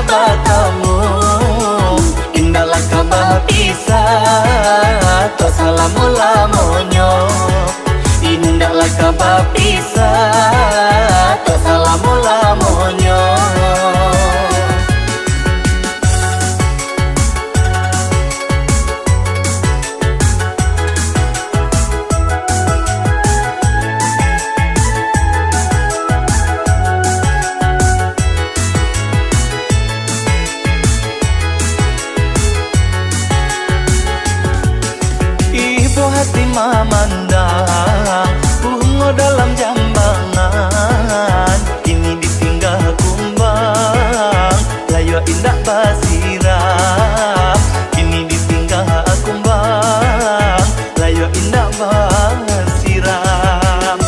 bertemu, indahlah kabar pisah, to salamu lamunyo. Indahlah kabar pisah, to salamu lamunyo. Memandang bunga dalam jambangan, kini ditinggal kumbang, layu indah basiram. Kini ditinggal kumbang, layu indah basiram.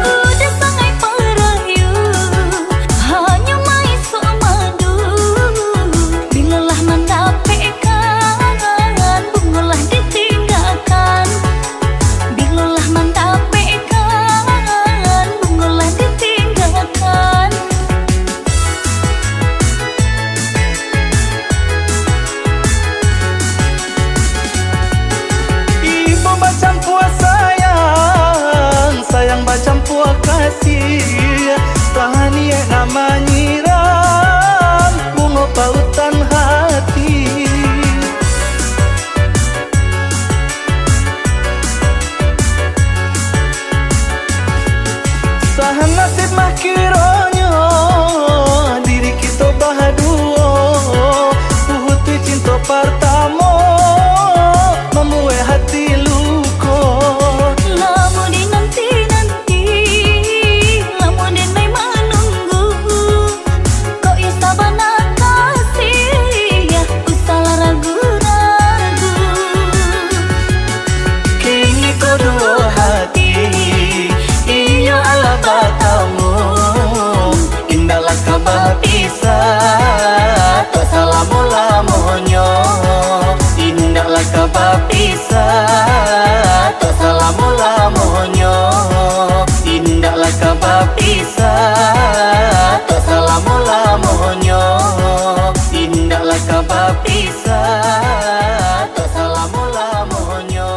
Udah sangai perayu, hanya maisuk madu. Bilalah mendapatkan, bungalah ditinggalkan. Bilalah mendapatkan, bungalah ditinggalkan. Ibu macam puas sayang, sayang macam puas kasih. Tahani nama nyiram, bunga pautan hati. Sahan nasib mah kiranya, diri kita bahaduo. Puhuti cinta pertama, membuat hati luka. Lamun dinanti-nanti, lamun dinai menunggu, kau isa bana kasih, ya ku salah ragu-ragu. Kini kedua hati, iyo ala bertemu, indahlah kabar pisah, to salamu lamunyo. Indahlah kabar pisah, to salamu lamunyo. Indahlah kabar pisah, to salamu lamunyo. Indahlah kabar pisah, to salamu lamunyo.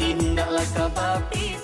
Indahlah kabar pisah.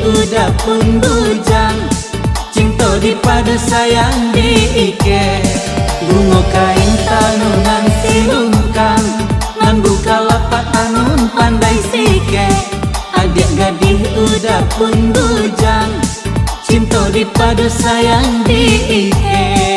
udah pun bujang, cinta dipadu sayang diike. Bunga kain tanunan silungkang, nan buka lapak anun pandai sike. Adik gadih udah pun bujang, cinta dipadu sayang diike.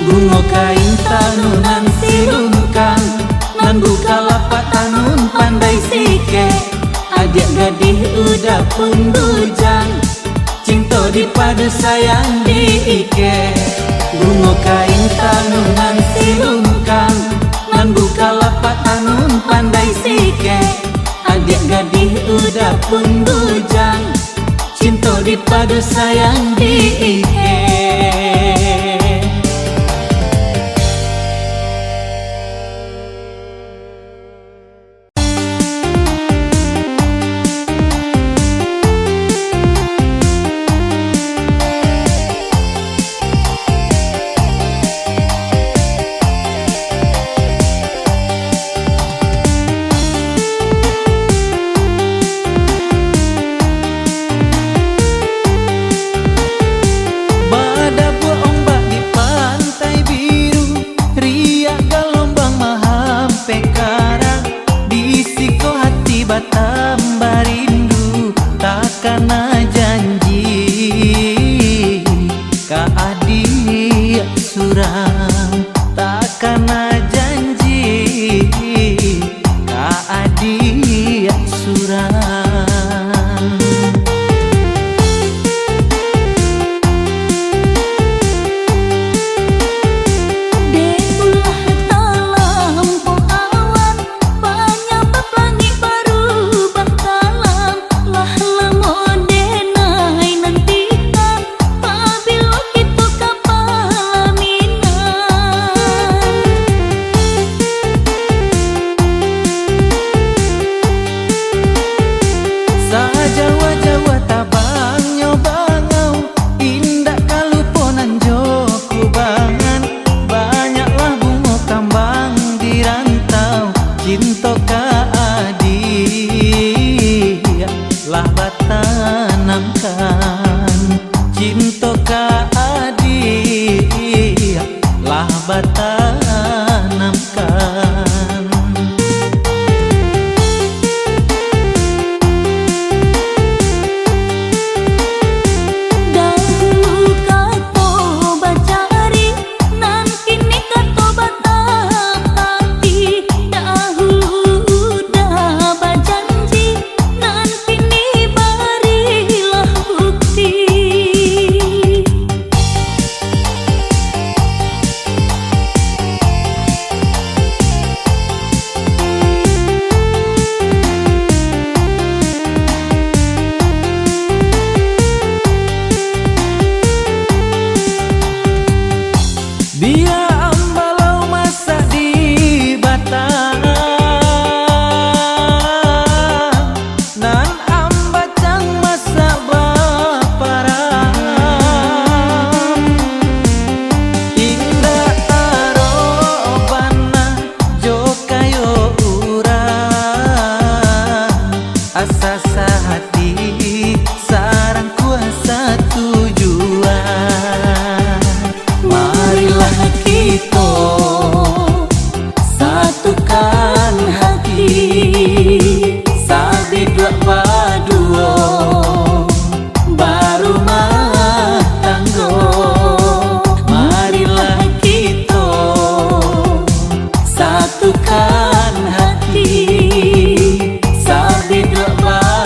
Bunga kain tanunan silungkang, nan buka lapak tanun pandai sike. Adik gadih udah pun bujang, cinta dipadu sayang diike. Bunga kain tanunan silungkang, nan buka lapak tanun pandai sike. Adik gadih udah pun bujang, cinta dipadu sayang diike. asa sahati sarang kuasa tujuan. Marilah kita satukan hati, sabi dua padua baru mah tanggo. Marilah kita satukan hati, sabi dua padua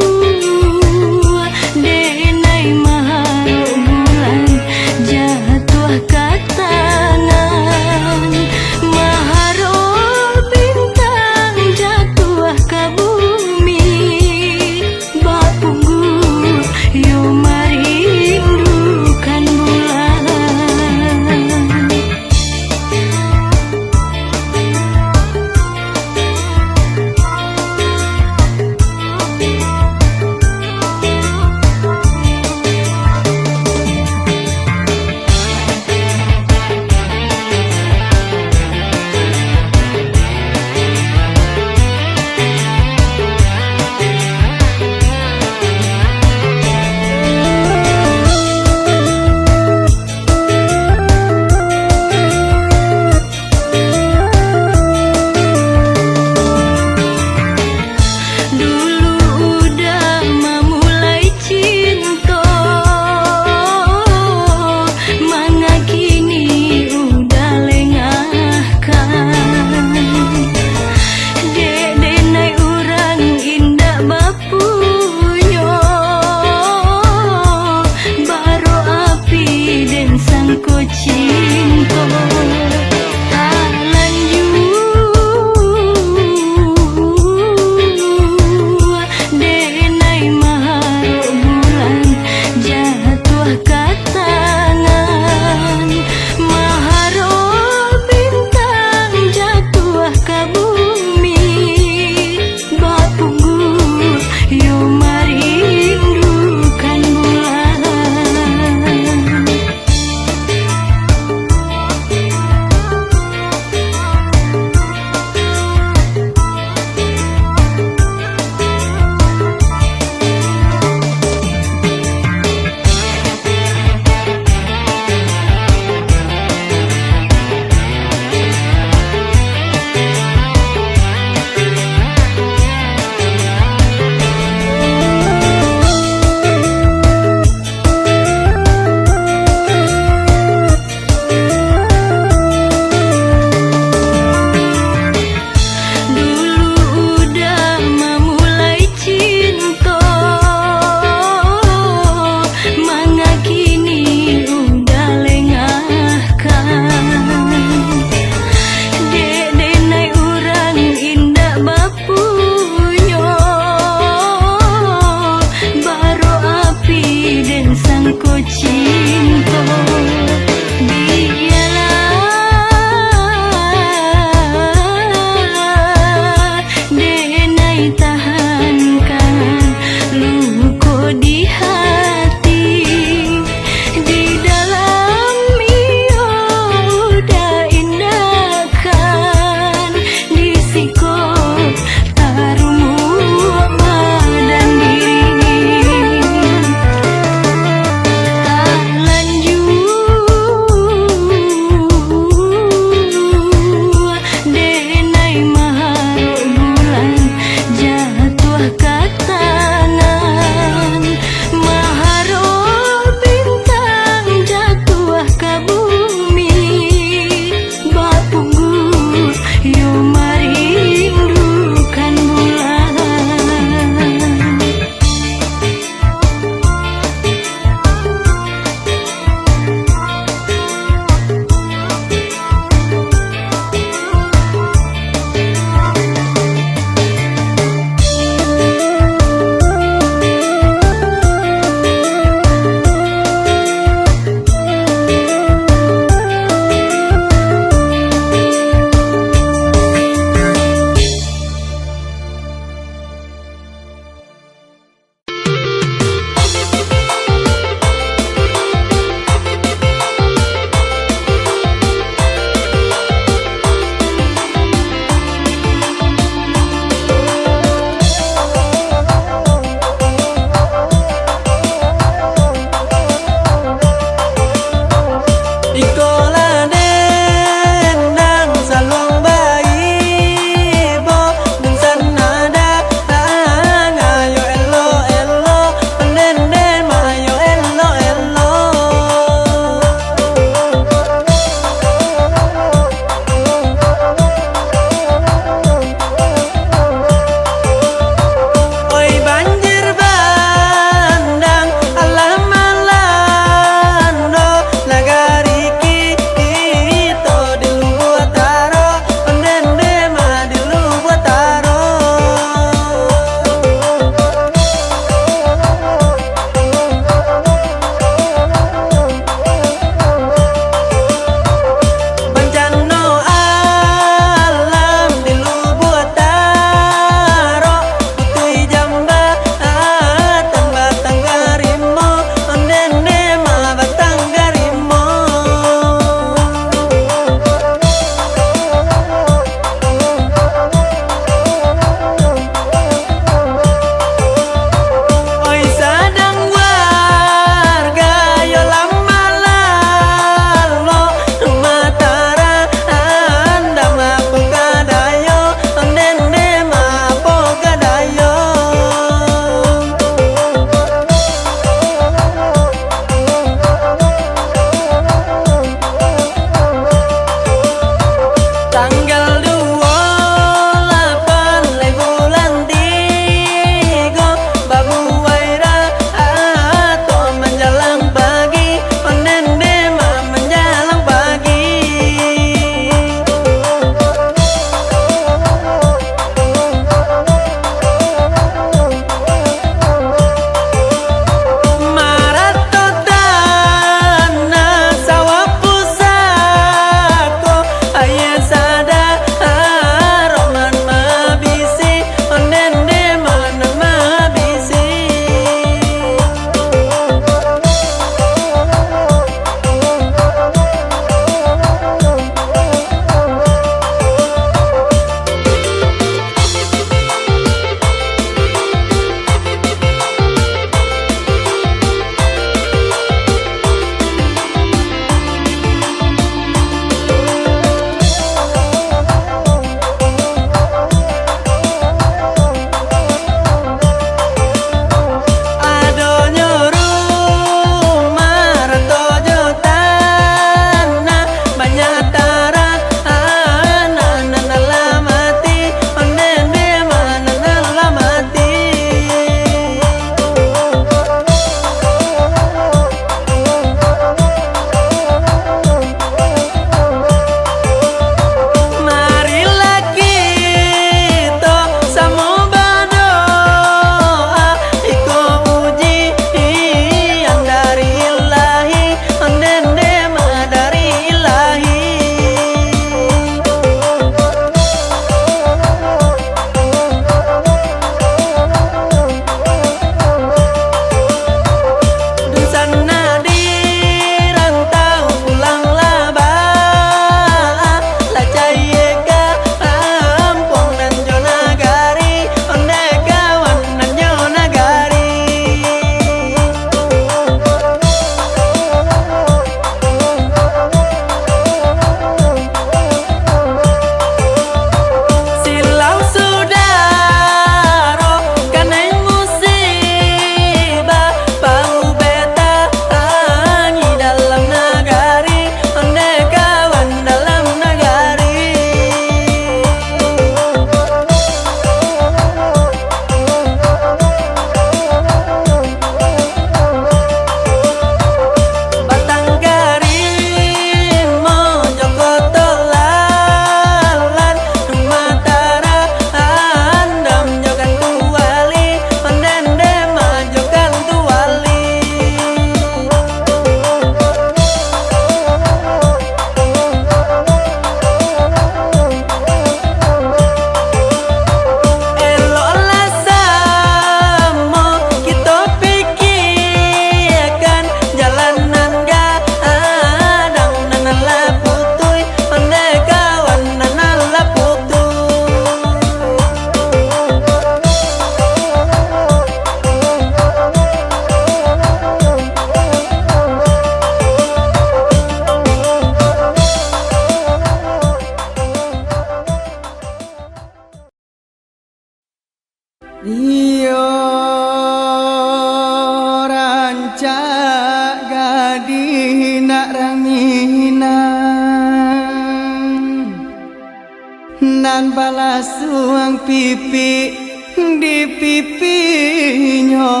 kan balas suang pipi di pipinya.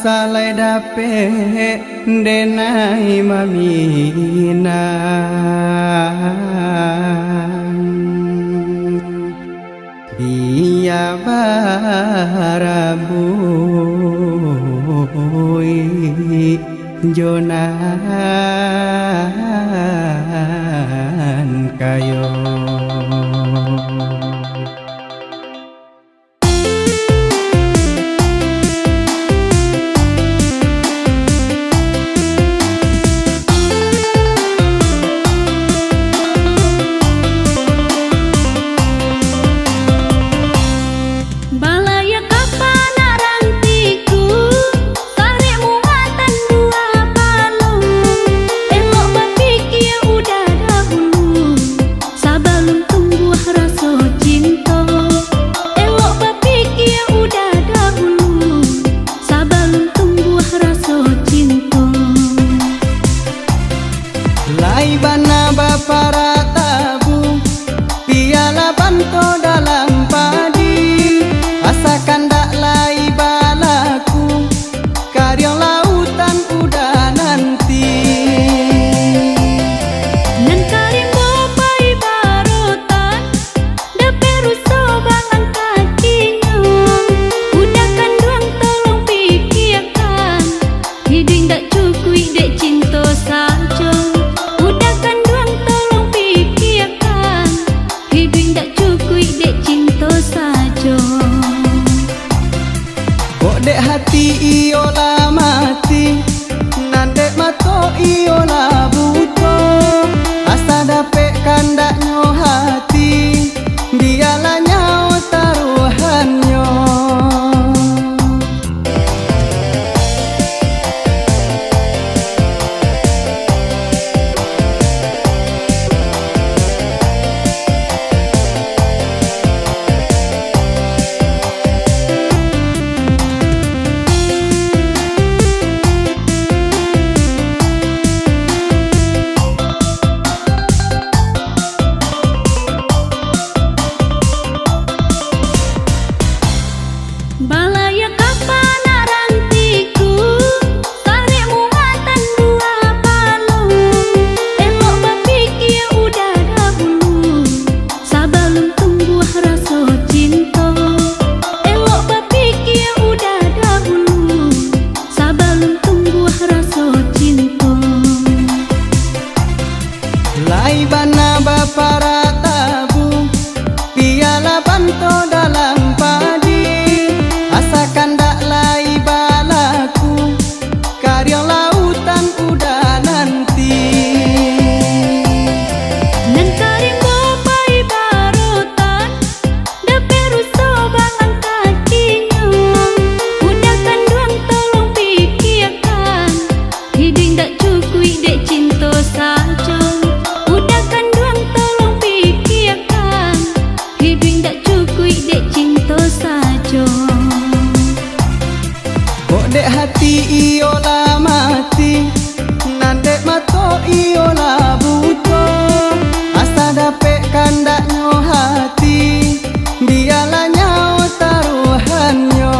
Salai dape denai mamina dia barabui jonan kayo. Dek hati iola mati, nandek mato iola buto. Asa dapet kandaknyo hati, dialah nyao taruhannya. Dek hati iola mati, nandek mato iola buto. Asa dapet kandaknyo hati, dialah nyao taruhannya.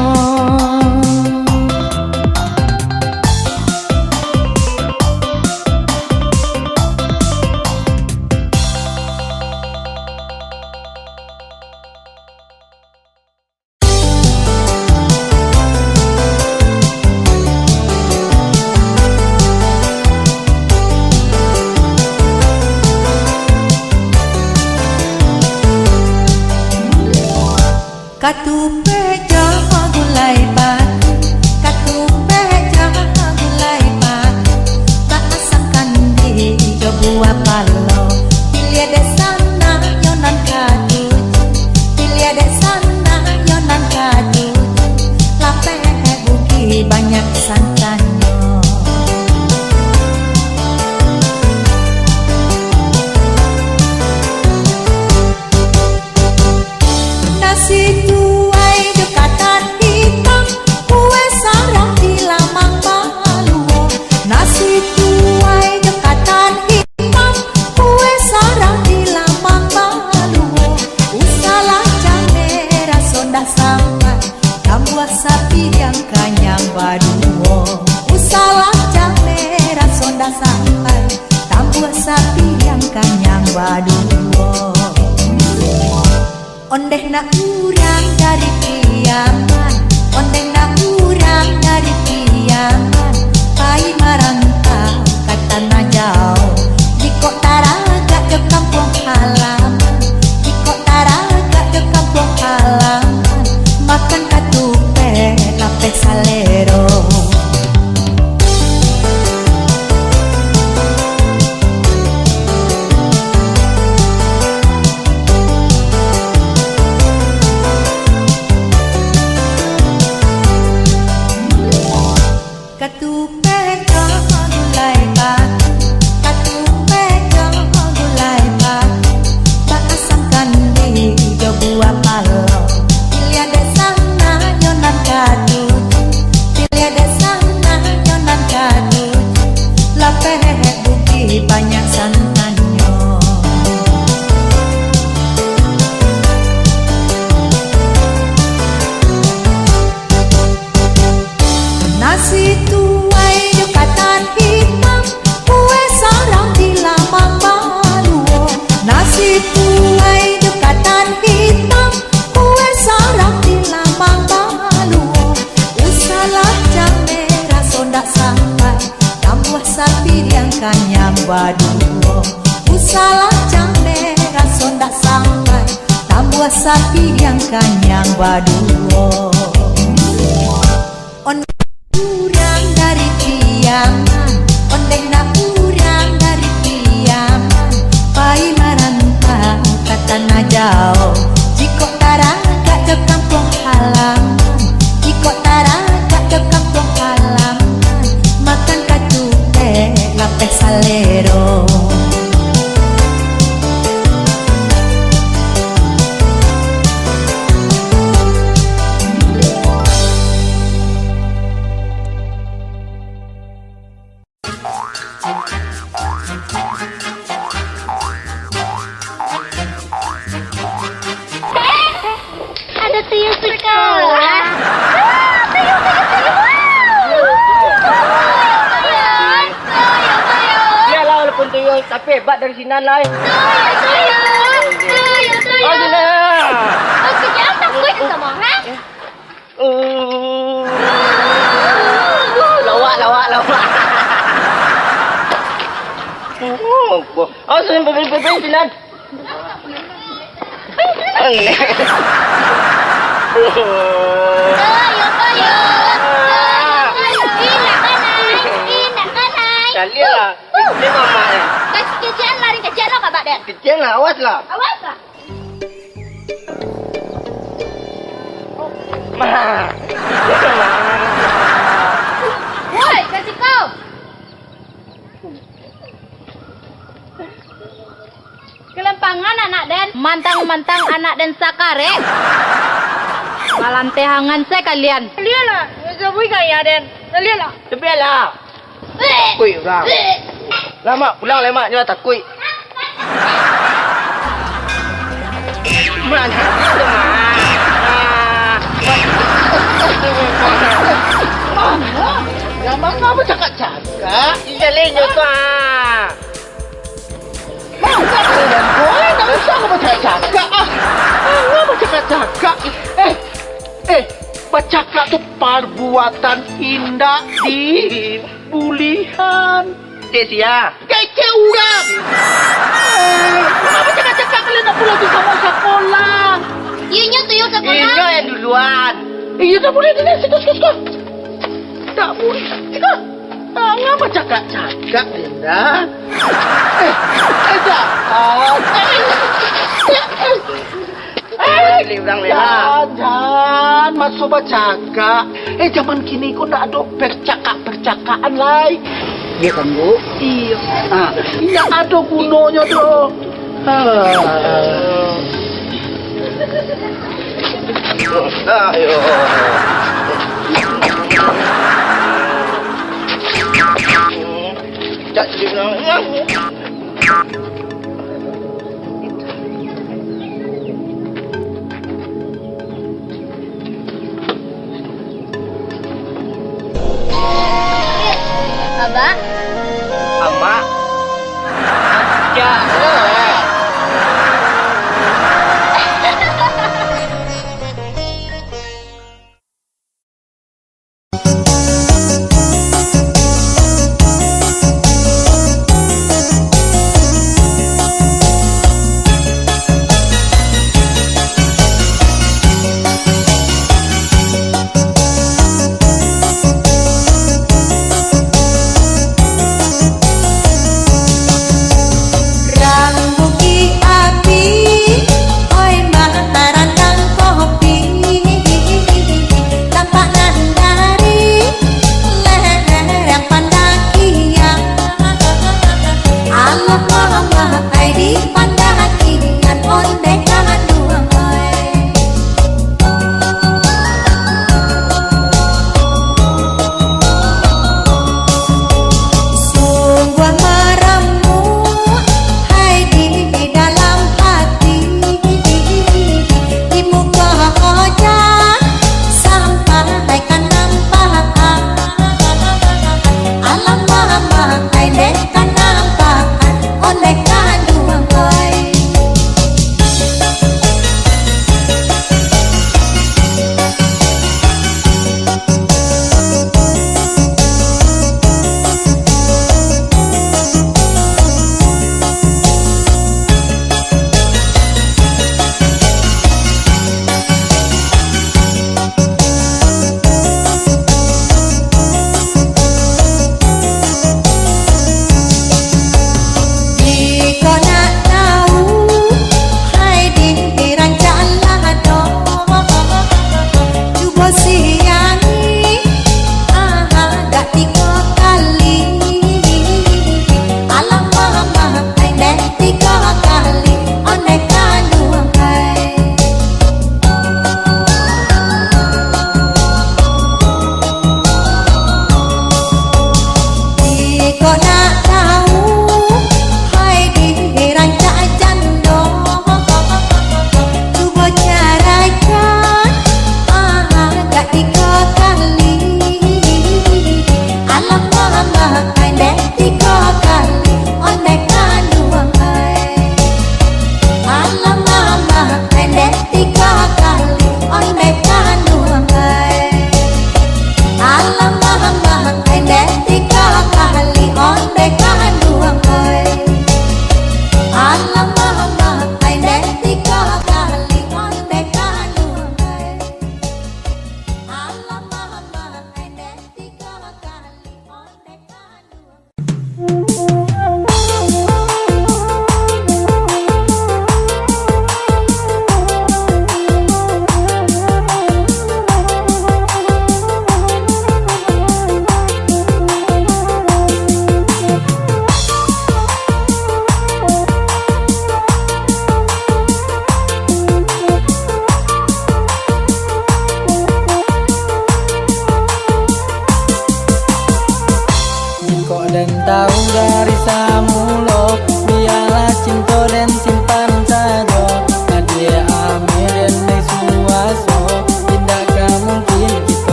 Katupe jawa gulai batu, katupe jawa gulai batu. Tak asangkan di buah palo, pilih de sana yonan kadu, pilih de sana yonan kadu. Lape buki banyak santannya. Nasi tuai Ondeh nak kurang dari kiaman, ondeh nak kurang dari kiaman. Pai marantau ke tanah jauh, di kota raga ke kampung halaman, di kota raga ke kampung halaman. Makan katupe lape salero. Katupe jangan gulai batu, katupe jangan gulai batu. Tak asam kandi jo buah palo, pilih desana nyonan kadu, pilih desana nyonan kadu. Lapeh buki banyak santannya. Nasi tuai jo katan hitam, kue sarang di lamang baluo. Nasi tuai jo katan hitam, kue sarang di lamang baluo. Usalah jam merah sondak sampai, tambah sapi yang kanyang baduo. Usalah jam merah sondak sampai, tambah sapi yang kanyang baduo. Kurang dari kiaman, ondeh nak kurang dari kiaman. Pai marantau ke tanah jauh, jiko taraga ke kampung halaman, jiko taraga ke kampung halaman. Makan katupe lape salero. Ada tuyul sekolah. Dia lah walaupun tuyul, tapi hebat dari sinan lah. Oh, sini. Jangan takut sama ha? Lawak. Oh, sini sinan. Kalian lah. Ini mama ya. Kecian lari kecian lo kabar deh. Kecil lah, awas lah. Awas lah. Woi, kasih kau. Kelempangan anak den, mantang-mantang anak den sakare. Malantehangan saya kalian. Kalian lah, sebui kaya den. Kalian lah. Sebiarlah. Kuih orang. Lama pulang lemak je takut. Mana? Lama kamu cakap-cakap. Jalan je tu ah. Tak usah kamu cakap-cakap ah. Kamu cakap-cakap. Bercakap tu perbuatan indah di bulihan. Cik Sia. Kecil orang. Kenapa cakap-cakap kalian nak pulang tu sama sekolah? Ianya tuyul sekolah. Ianya yang duluan. Iya tak boleh dia. Suka. Tak boleh. Suka. Ngapa cakap-cakap Linda? Jangan masuk bercakap. Zaman kini kau tak ada percakapan lain. Iya kan Bu? Iya. Iya ada gunanya tu. Ayo. Tak bilang. Abah. Amak. Ya.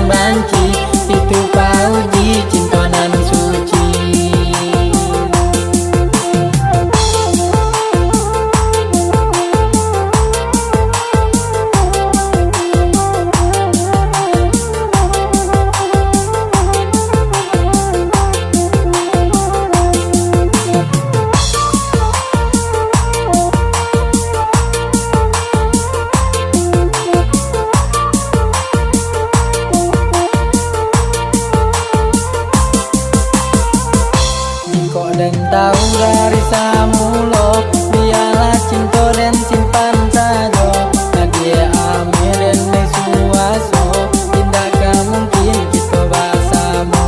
banci, itu pauji cinta nan suci. Kok den tahu dari samulo, biarlah cinta den simpan saja. Nadia ame den ne suaso, tidak mungkin kita bersama.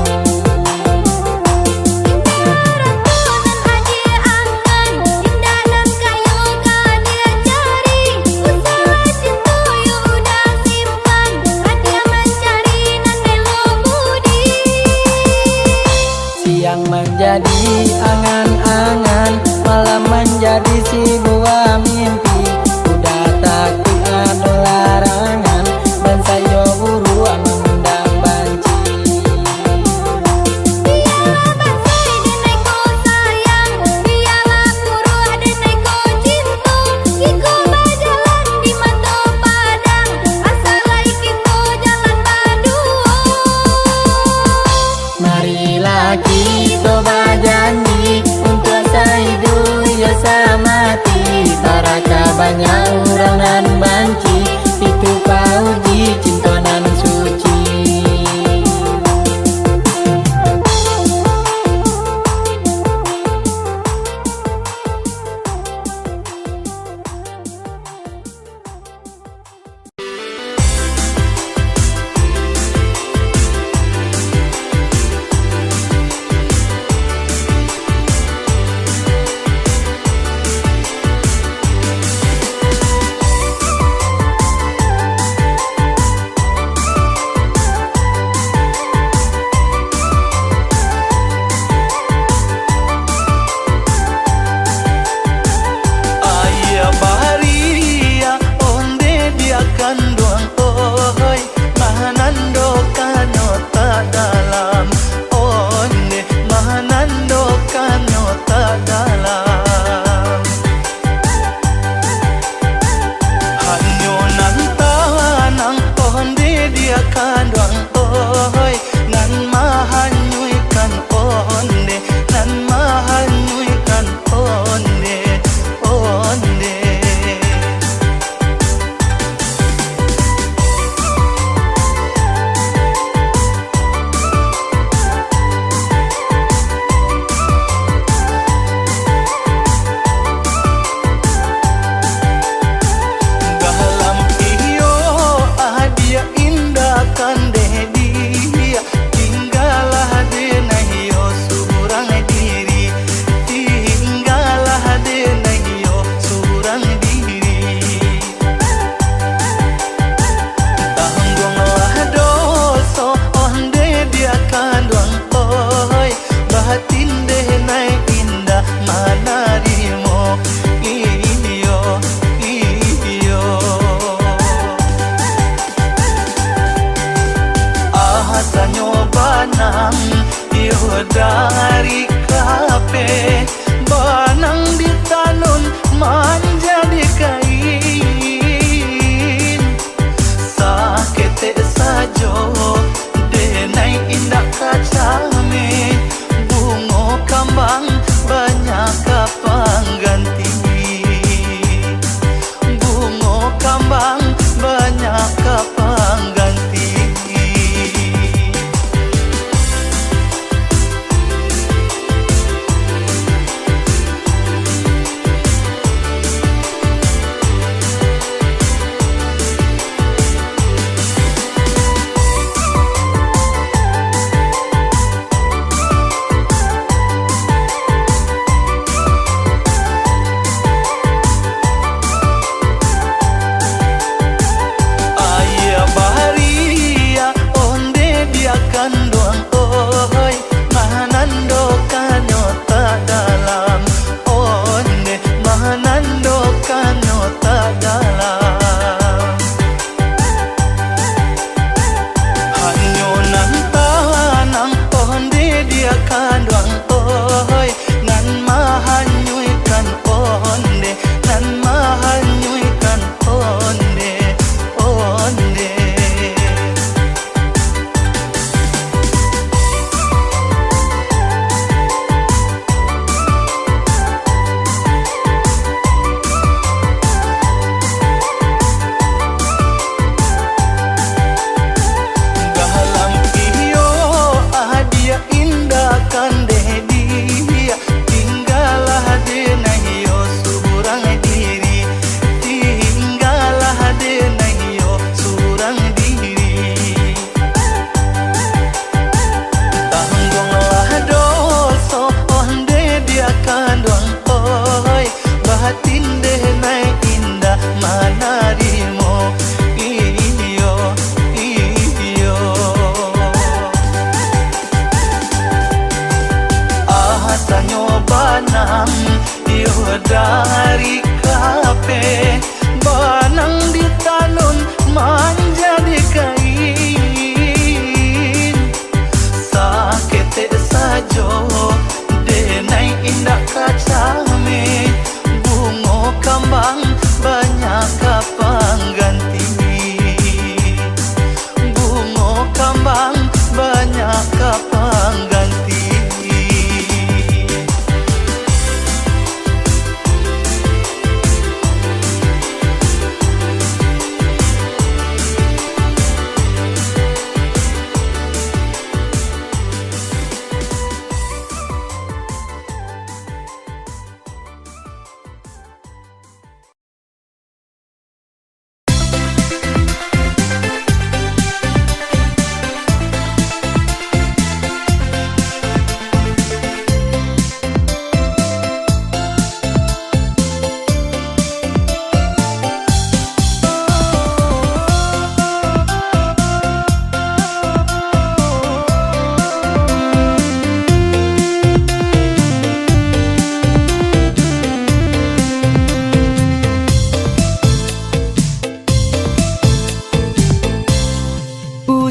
Siang menjadi angan-angan, malam menjadi sebuah mimpi. Udah takut ada larangan, dan saya buru mengundang banci. Biarlah basai denai ko sayang, biarlah murah denai ko cinta. Iko berjalan di mata padang, asalai kita jalan berdua. Marilah kita berjanji untuk sehidup ya samati. Taraka banyak orang nan banci, itu pauji cinta nan suci. Ayah baharia onde dia kandung oi, mahanando kano tak dalam onde, mahanando kano tak dalam. Hanyo nan tanang onde dia kandung oi, nan mahanyui kan onde, nan mahanyui kan onde, onde. Dalam iyo dia indah kan dia, tinggallah dena iyo surang diri, tinggallah dena iyo surang diri. Tanggunglah dosa onde dia kandung oi, batin dena indah manarimo iyo iyo. Ahasanyo banang iyo dari kape, banang ditanun menjadi kain. Sakete sajo denai indah kacame, bungo kambang banyak kapang ganti. Bungo kambang banyak kapang ganti.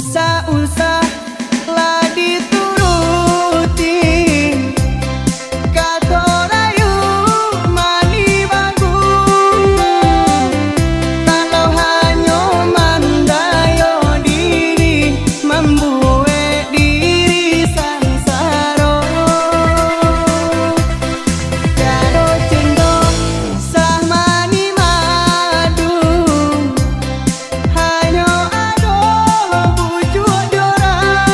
usah lah dituruti kata rayu mani bagus kalau hanya mandayo diri membuat diri sangsara jado cinta sah mani madu hanya ada bujuk dorang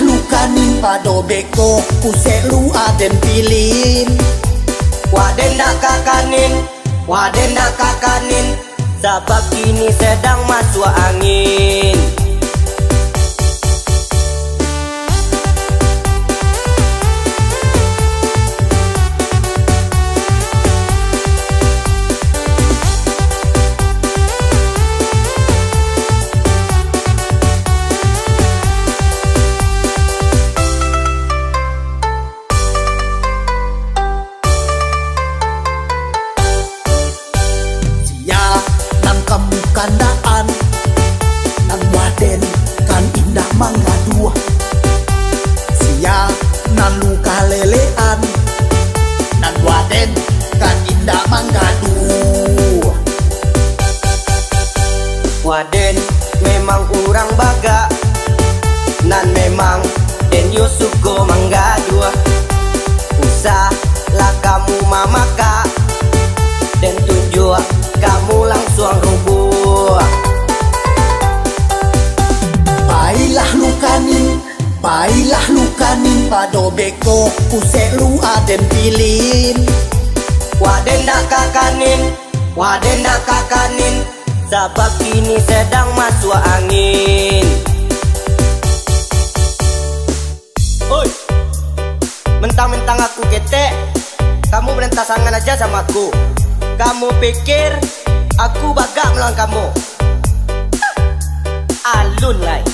lukanin pado beko kusek lu aden pilin. Waden dak kakanin sebab kini sedang masuk angin. Kandaan nan waden kan indah mangga dua sia nan luka lelean nan waden kan indah mangga dua. Waden memang urang baga nan memang den Yusuko mangga dua. Usah lah kamu mamaka dan tunjuk kamu langsung rubuh. Baiklah lukanin pado beko kusek lu aden pilin. Waden dak kakanin sebab kini sedang masuk angin. Oi, mentang-mentang aku ketek, kamu berentasangan aja sama aku. Kamu pikir aku bagak melawan kamu? Alun lai.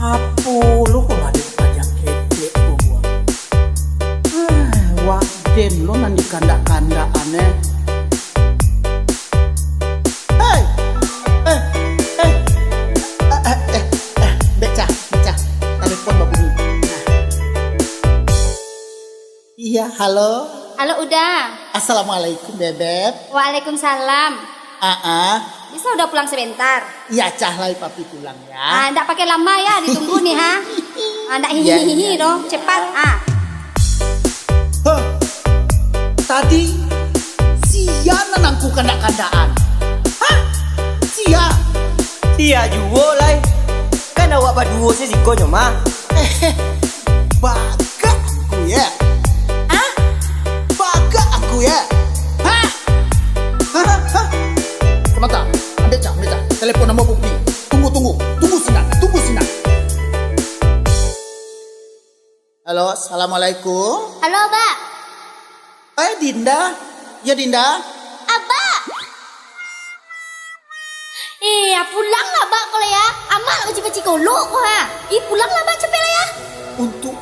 Apa lu kok ada pajak ketek gua? Waden lu nanti kandak-kandak aneh. Beca, telepon babuni. Iya, halo. Halo udah. Assalamualaikum bebek. Waalaikumsalam. Bisa udah pulang sebentar. Iya cah lai papi pulang ya. Nggak pakai lama ya, ditunggu nih ha. Nggak hihihi dong, cepat. Tadi sia nanangku kandak-kandaan. Hah? Sia juo lai. Kan awak berdua sih sikonyo mah. Baga aku ya. Baga aku ya. Hah? Sebentar, ambil cak. Telepon nama bukti. Tunggu sini. Halo, assalamualaikum. Halo, Mbak. Dinda. Ya Dinda. Abah. Iya, pulang lah, Mbak, kalau ya. Amal baca-baca golok kok ha. Pulang lah, Mbak, cepet lah ya. Untuk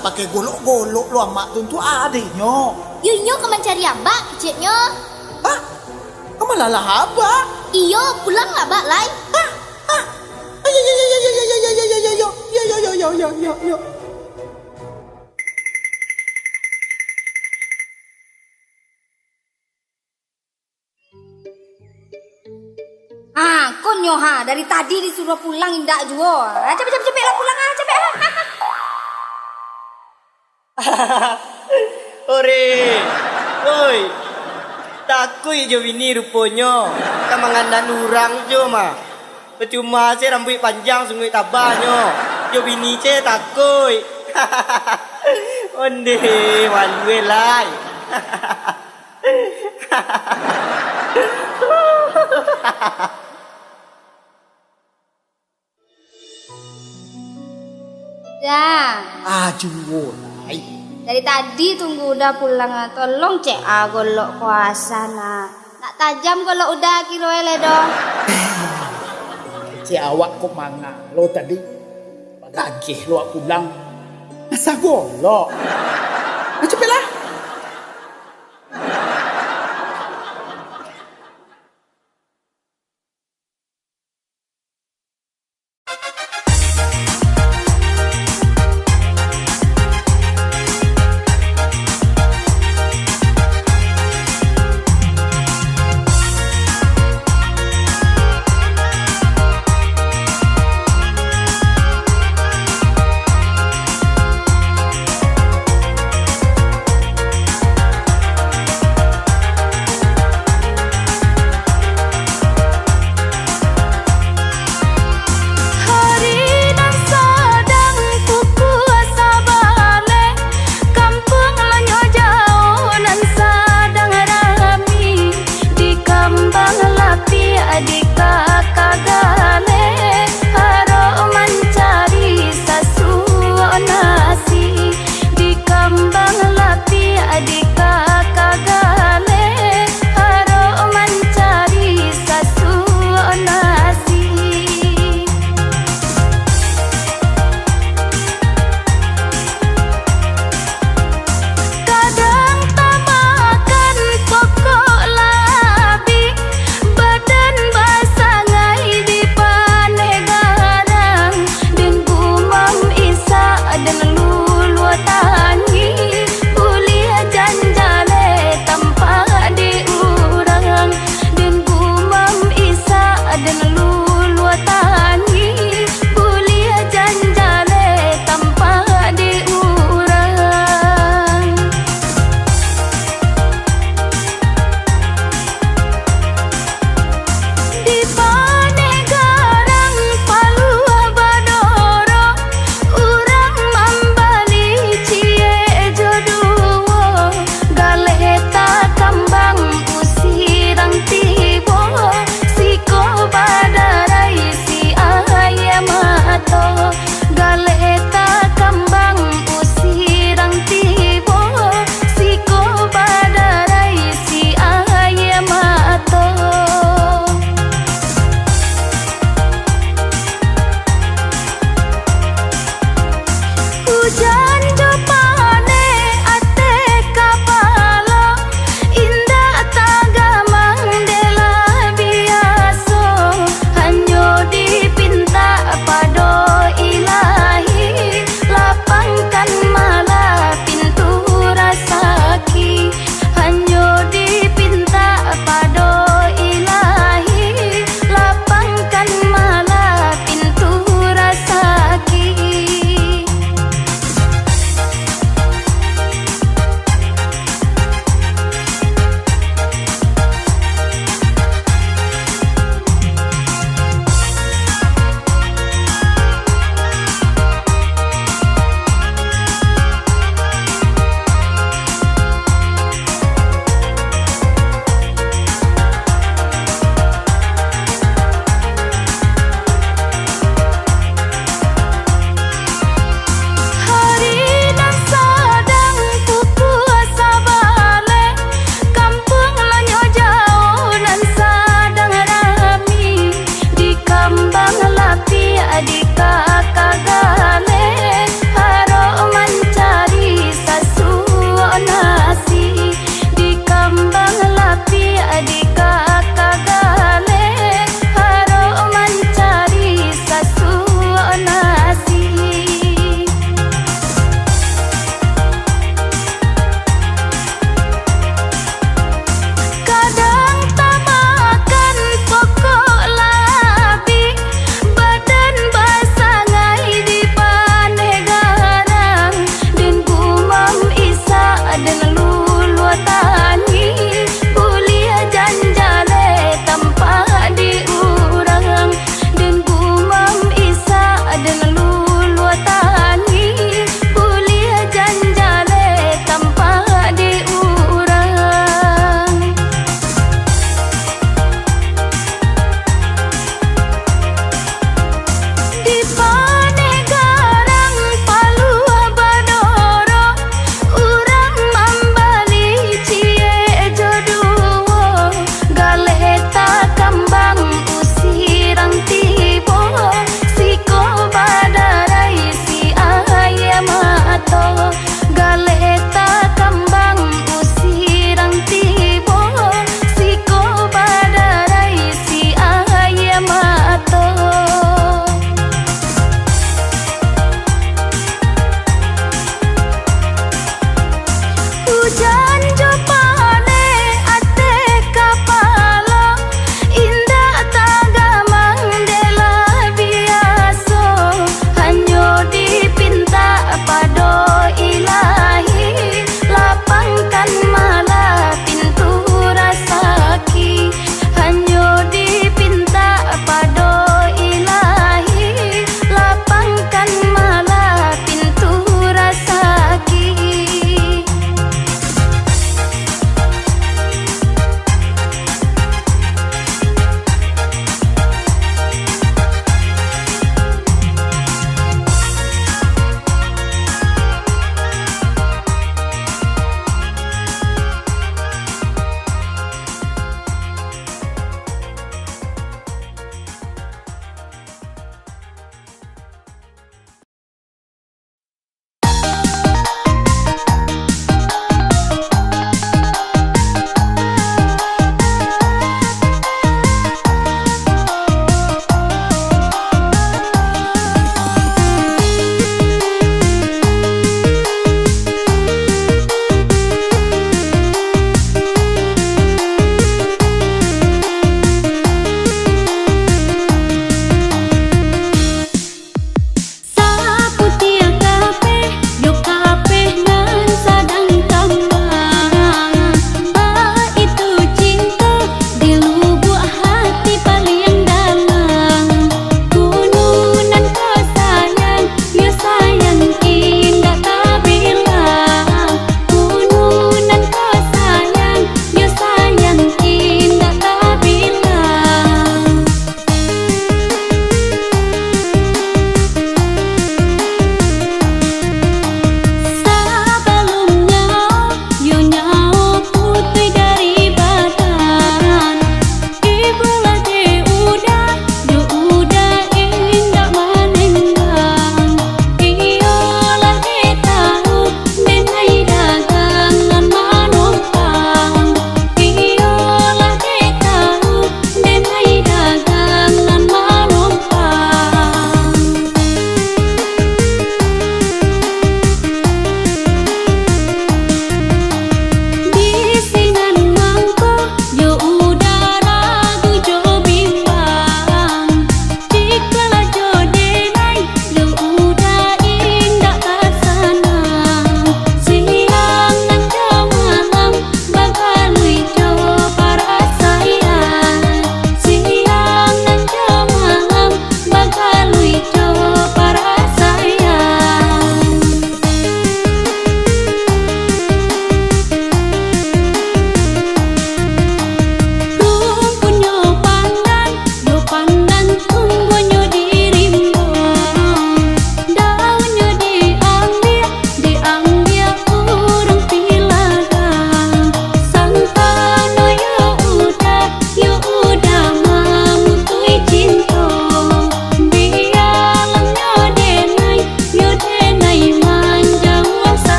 pakai golok-golok lu amak tuh untuk adiknya. Yunyo keman cari abak kecilnya. Hah? Kamu lalah apa? Iyo, pulang lah, Mbak, lai. Yo. Konyo ha, dari tadi disuruh pulang indak juo. Cepet lah pulang cepet. Oi, takui jo ini rupanya. Kamangan urang jo mah. Percuma saya rambut panjang sungguh tabanyo. Jo bini ce takui. Onde walue lai. Dah. Juwo lai. Dari tadi tunggu udah pulang. Tolong cek golok kuasa nak tajam kalau udah kilo dong. Si awak kok manga lo tadi bagagih lo pulang. Masa golok. Cepet lah.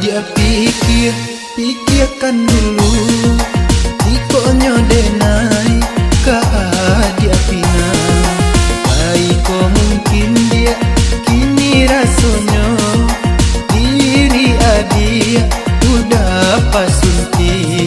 Dia pikirkan dulu Ikonyo denai ka dia pina Baiko mungkin dia kini rasonyo Diri adia udah pasunti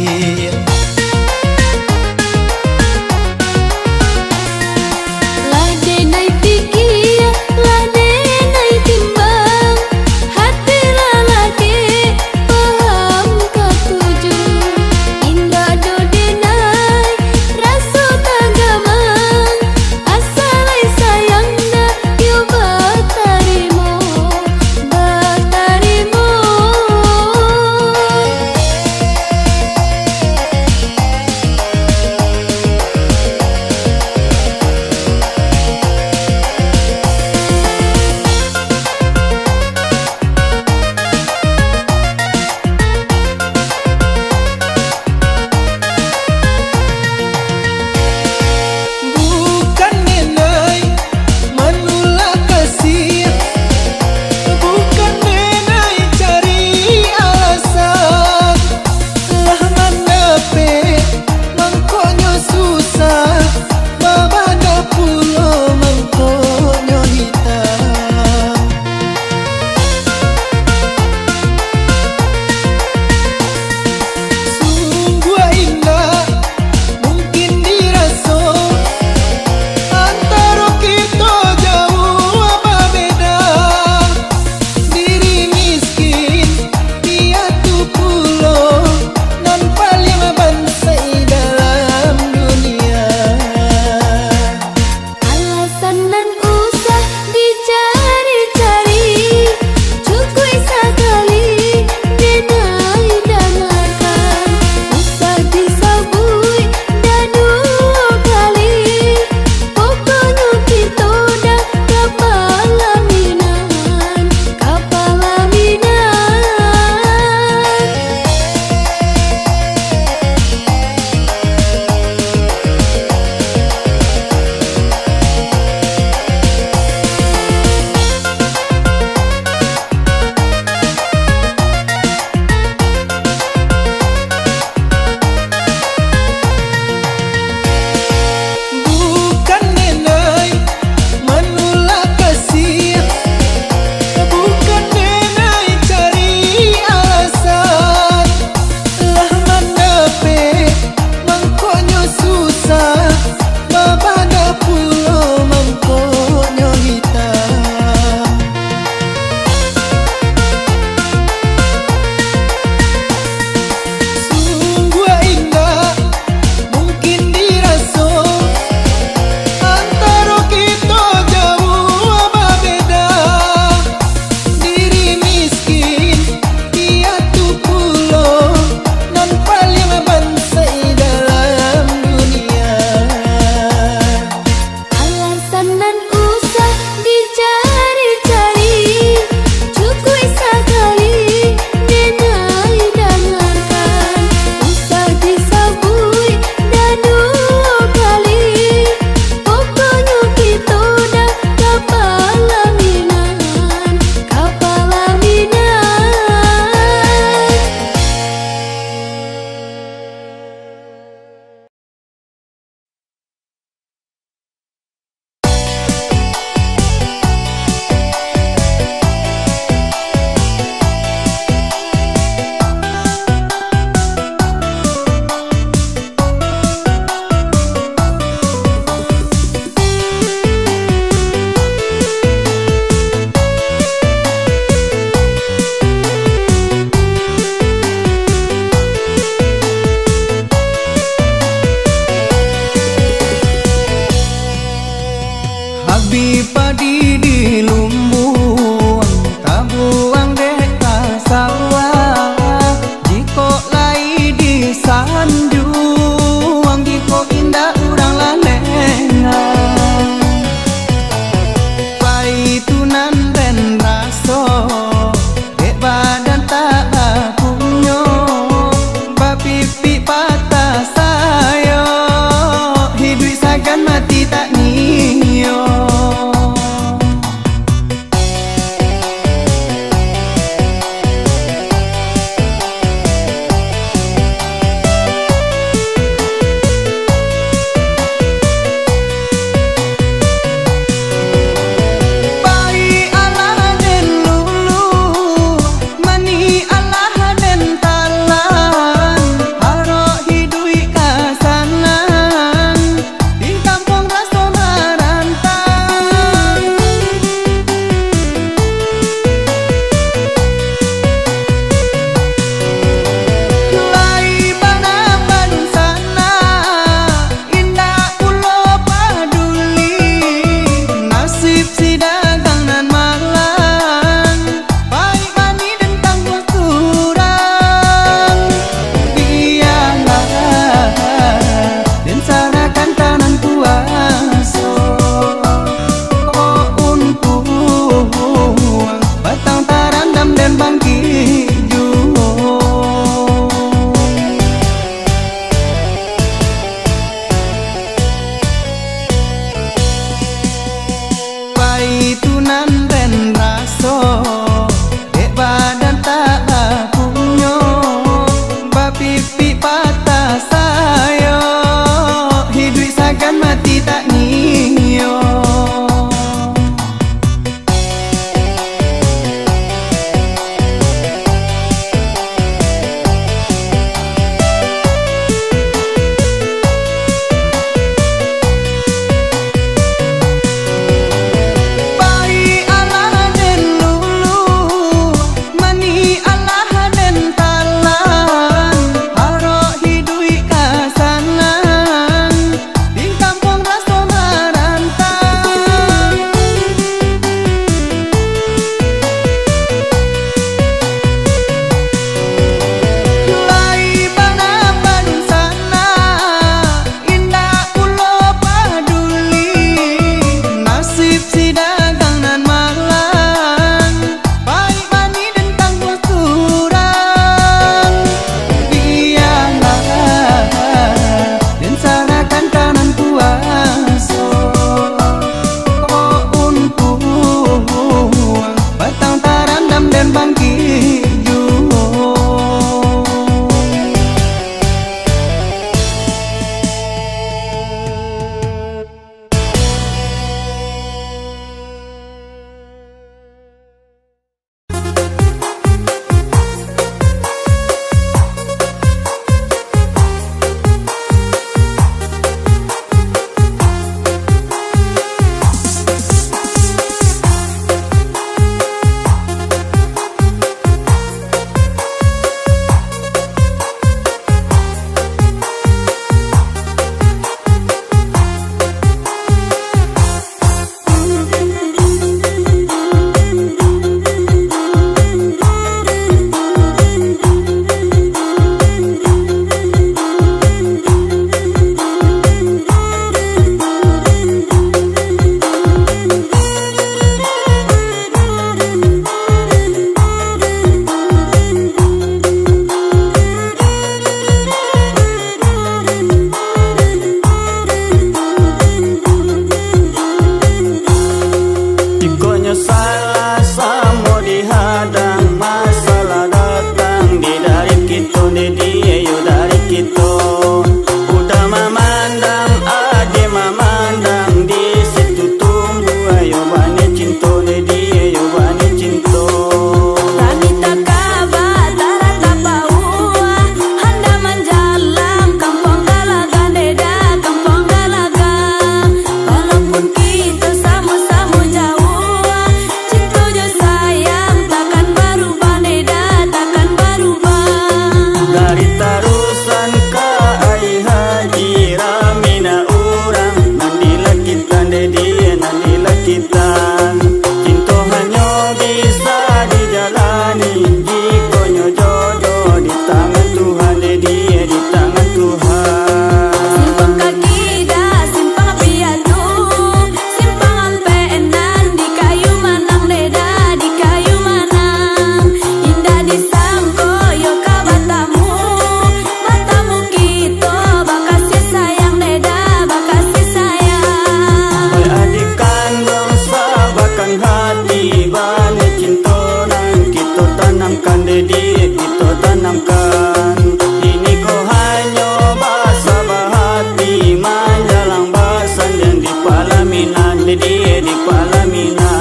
Lidi di Palamina.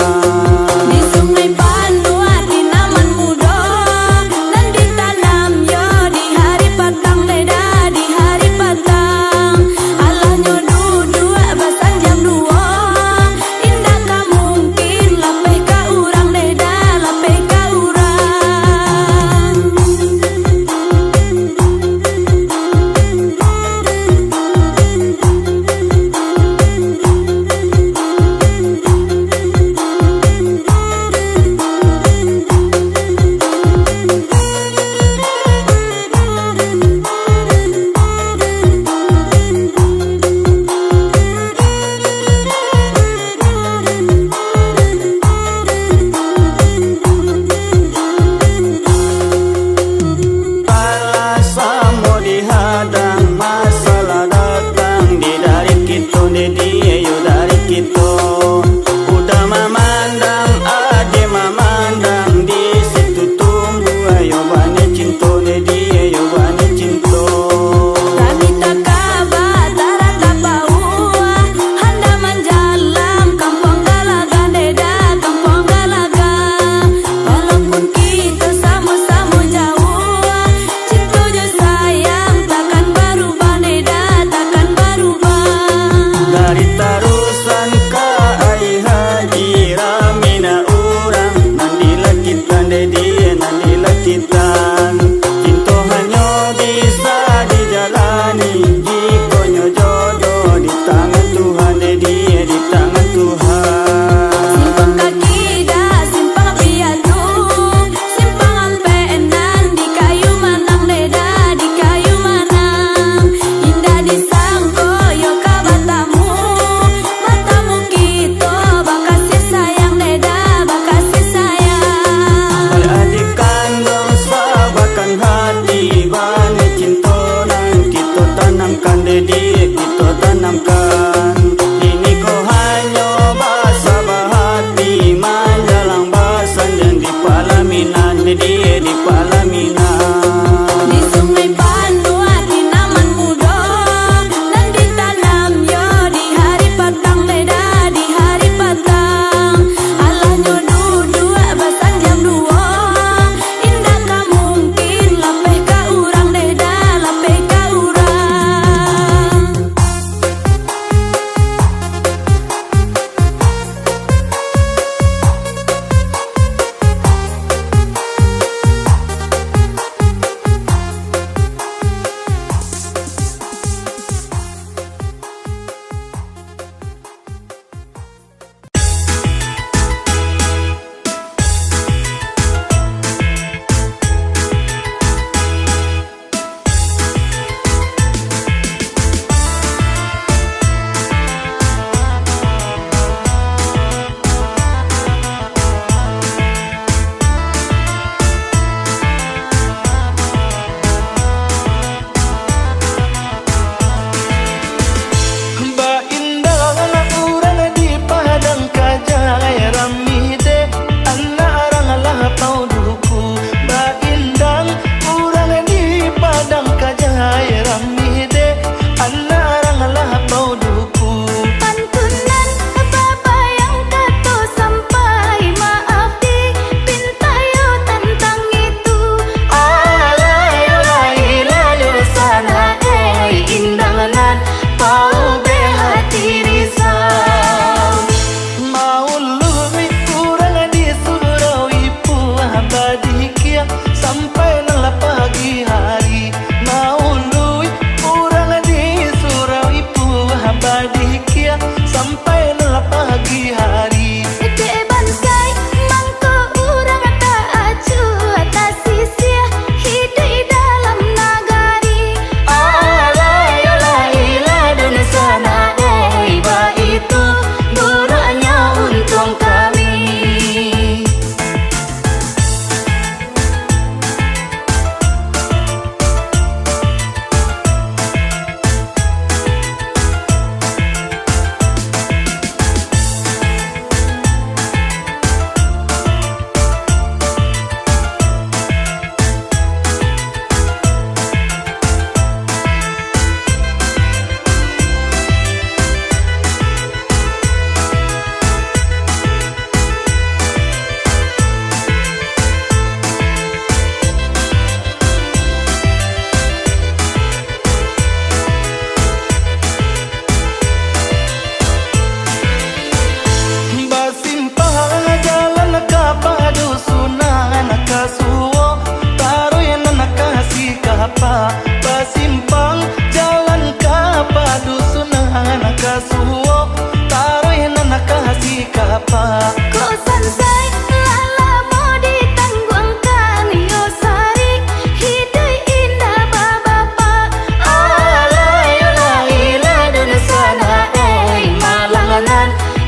Di sungai Panua di Naman Mudo dan ditanam yo di hari patang leda di hari patang alahnya dua basan jam 2 indah tak mungkin lapeh ka urang leda lapeh ka urang.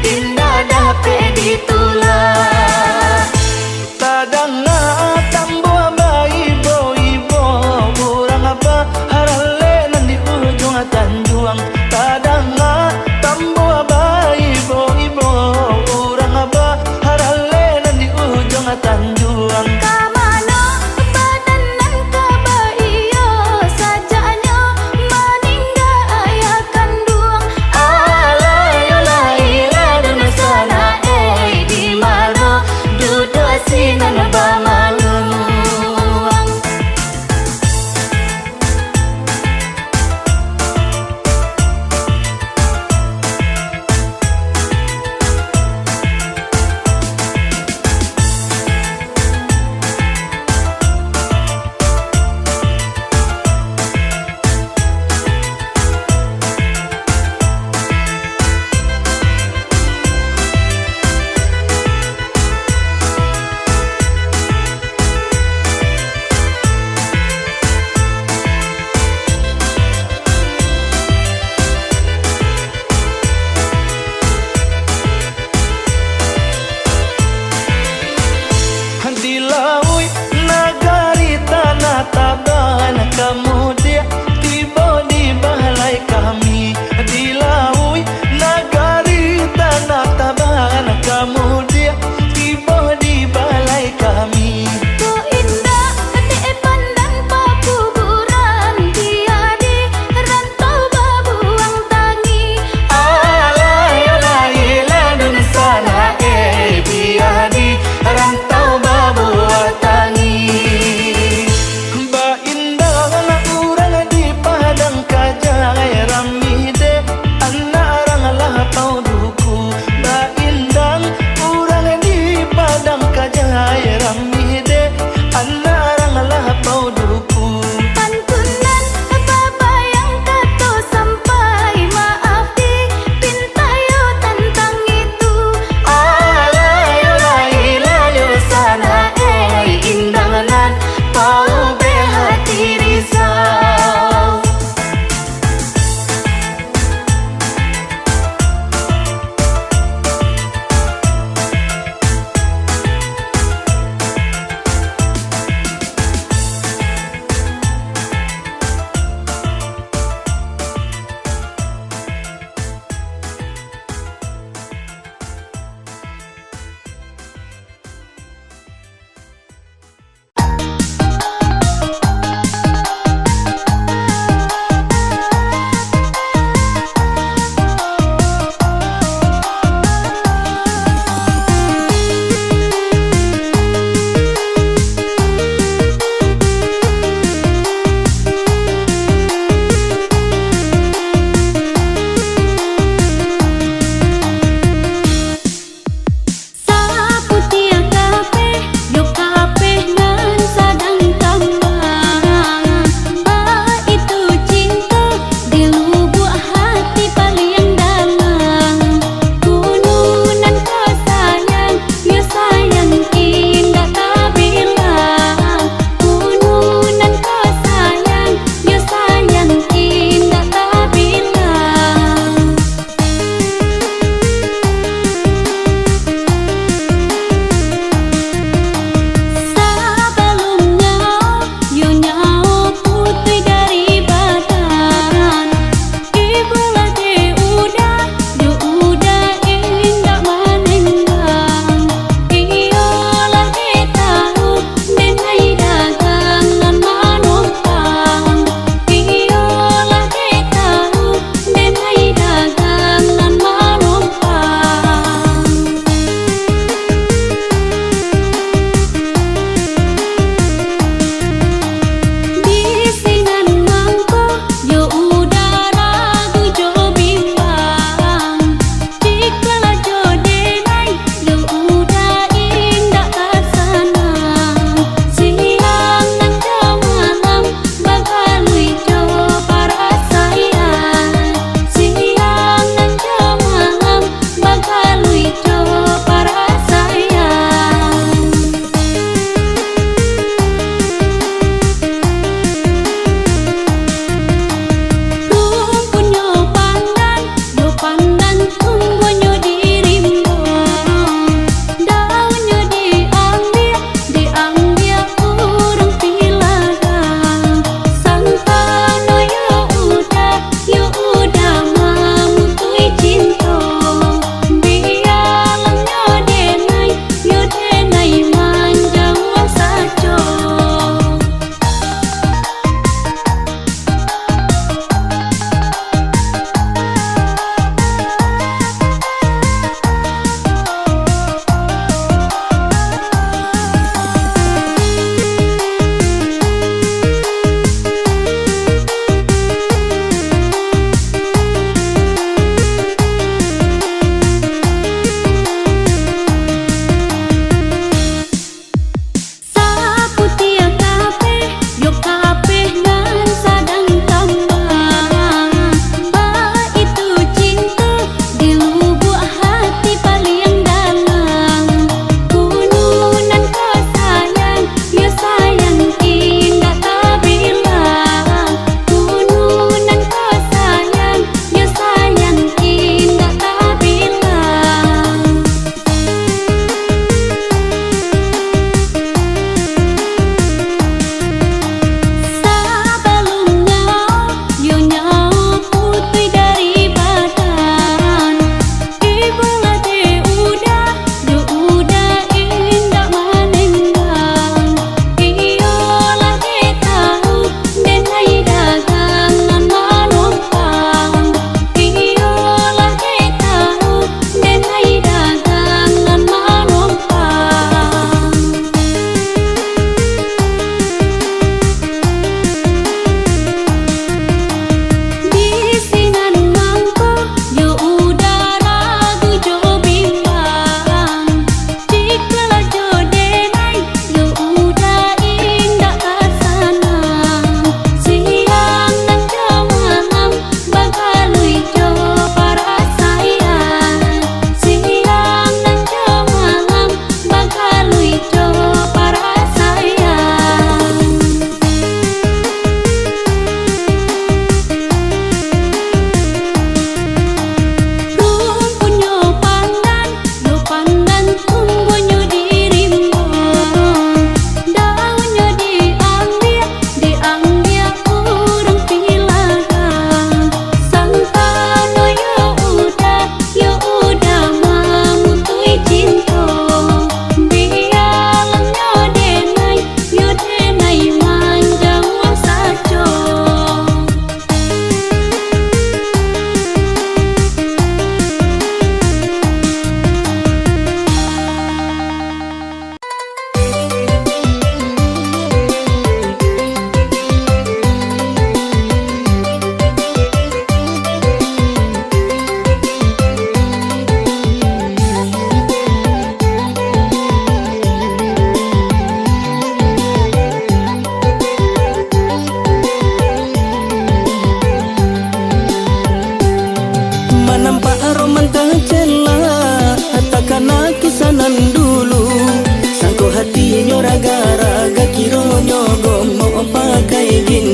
indah dapat ditolak. Tadanga tambo aba ibo urang aba harale nan di ujung tanjuang. Tadanga tambo aba ibo urang aba harale nan di ujung tanjuang. Kamana badanan kabaiyo sajanya meninggal ayah kandung. Alay olay ila dun sana di mana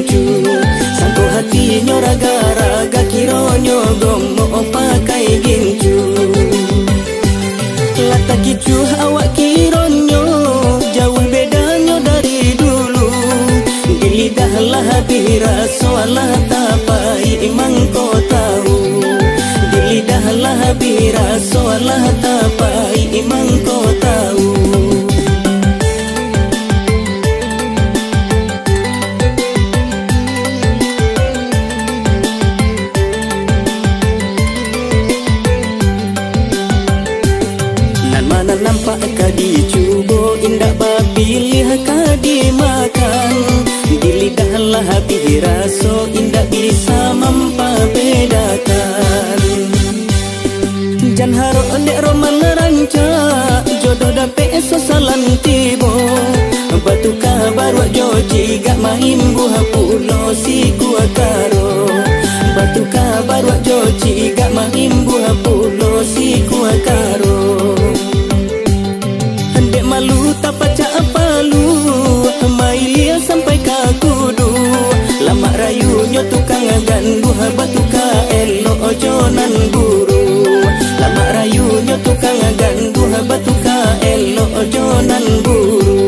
gincu. Sangko hatinyo raga-raga kironyo gomo pakai gincu. Lata kicu awak kironyo jauh bedanya dari dulu. Di lidah lah bira soalah tapai imang kau tahu. Di lidah lah bira soalah tapai imang kau tahu. Mana nampak kadi cubo indah pilih kadi makan. Di lidah lah biraso indah bisa membedakan. Jan haro dek roman ranca jodoh dape sosalan tibo. Batu kabar wak joji gak main buah pulo si gua karo. Batu kabar wak joji gak main buah pulo si gua karo. Dek malu tak pacak palu mailia sampai ke kudu. Lama rayunya tukang gandu batu ka elo ojonan buru. Lama rayunya tukang gandu batu ka elo ojonan buru.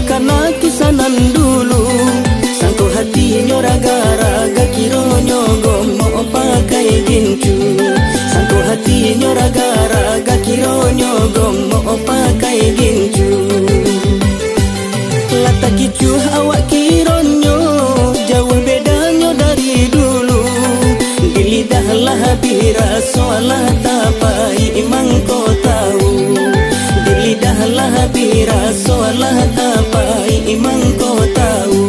Karena kisanan dulu sangko hatinya raga-raga kironyo gomo pakai gincu. Sangko hatinya raga-raga kironyo gomo pakai gincu. Lata kicu awak kironyo jauh bedanya dari dulu. Di lidah lah bira soalah tapai imang kau tahu. Di lidah lah bira soalah tapai imang kau tahu.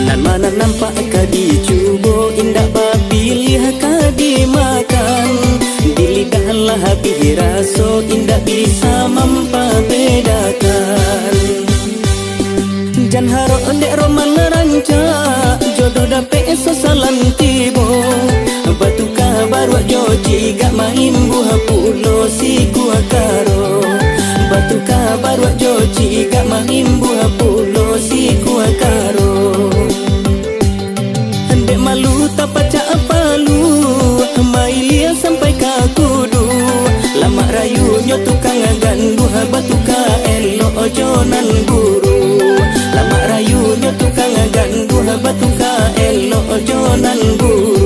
Nan mana nampak kadi cubo indah pilih kadi makan. Di lidah lah biraso indah bisa membedakan. Jan haro dek roman ranca jodoh dape sosalan tibo. Batu kabar wak joji gak main buah pulo si gua karo. Batu kabar wak joji gak main buah pulo si gua karo. Dek malu tak pacak palu mailia sampai ke kudu. Lama rayunya tukang gandu batu ka elo ojonan buru. Lama rayunya tukang gandu batu ka elo ojonan buru.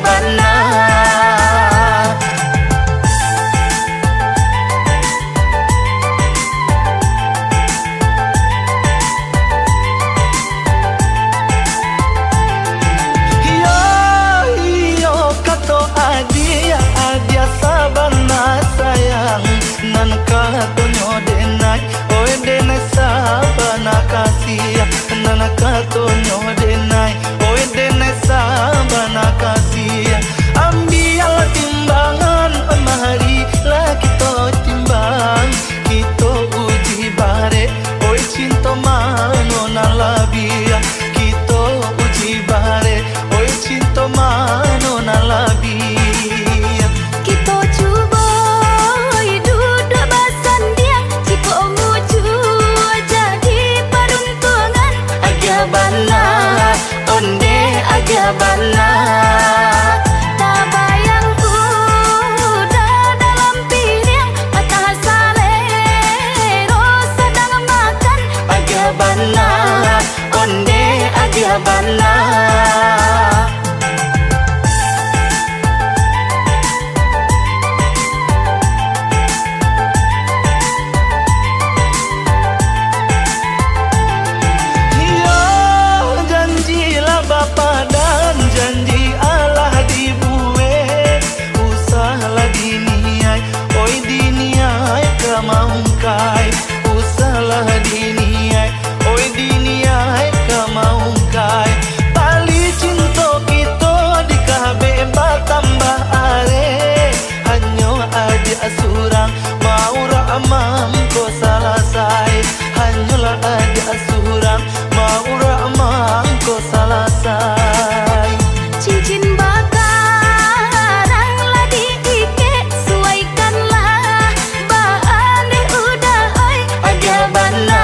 bana. Yo kato adia adia sabana sayang nan katonyo denai oe denai sabana kasih nan katonyo denai oe denai sabana kasih ambil timbangan mari lah kita timbang kita uji bare oe cinta mano nalabia kita uji bare oe cinta mano nalabia. Kita cuba duduk bersendiang, jika muju jadi peruntungan. Agak bana, onde agak bana. Tak bayang udah dalam piring, mata salero sedang makan. Agak bana, onde agak bana. Yo janjilah bapa dan janji Allah dibuat usahlah diniai oi diniai kamaungkai usahlah diniai oi diniai kamaungkai tali cinta kita di kabe batambah are hanyo adi asurang mau ramam ko salasai hanyolah adi asurang mau ramam ko salasai. Cincin bakaran lah diikat, suaikanlah bahan deh udah oi. Agak bana,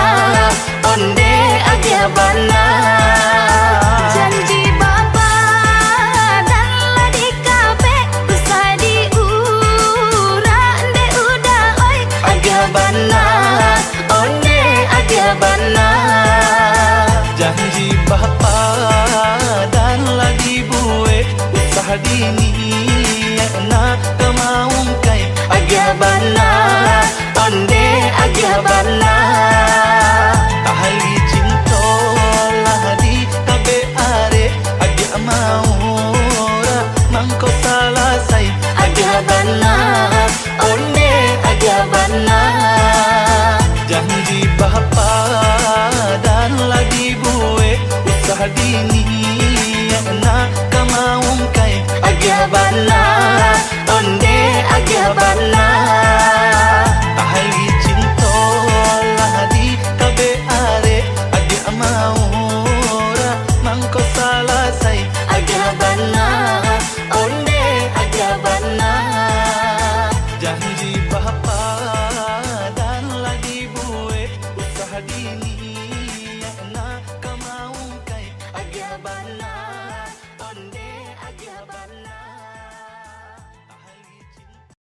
onde agak bana. Janji bapa dan lah di kafe, usah diurang deh udah oi. Agak bana, onde agak bana. Janji bapa dan lagi bue usah dini na kemaungkai. Agak bana, onde agak bana. Ahli cinta lah di kabe are agak mau mangko salasai. Agak bana, onde agak bana. Janji bapa dan lagi bue usah dini na kamaungkai. Agak bana, onde agak bana. Ahli cinta lah di kabe are agak mau mangko salasai. Agak bana, onde agak bana. Janji bapa dan lagi bue usah dini na kamaungkai. Agak bana, onde agak bana. Ahli cinta.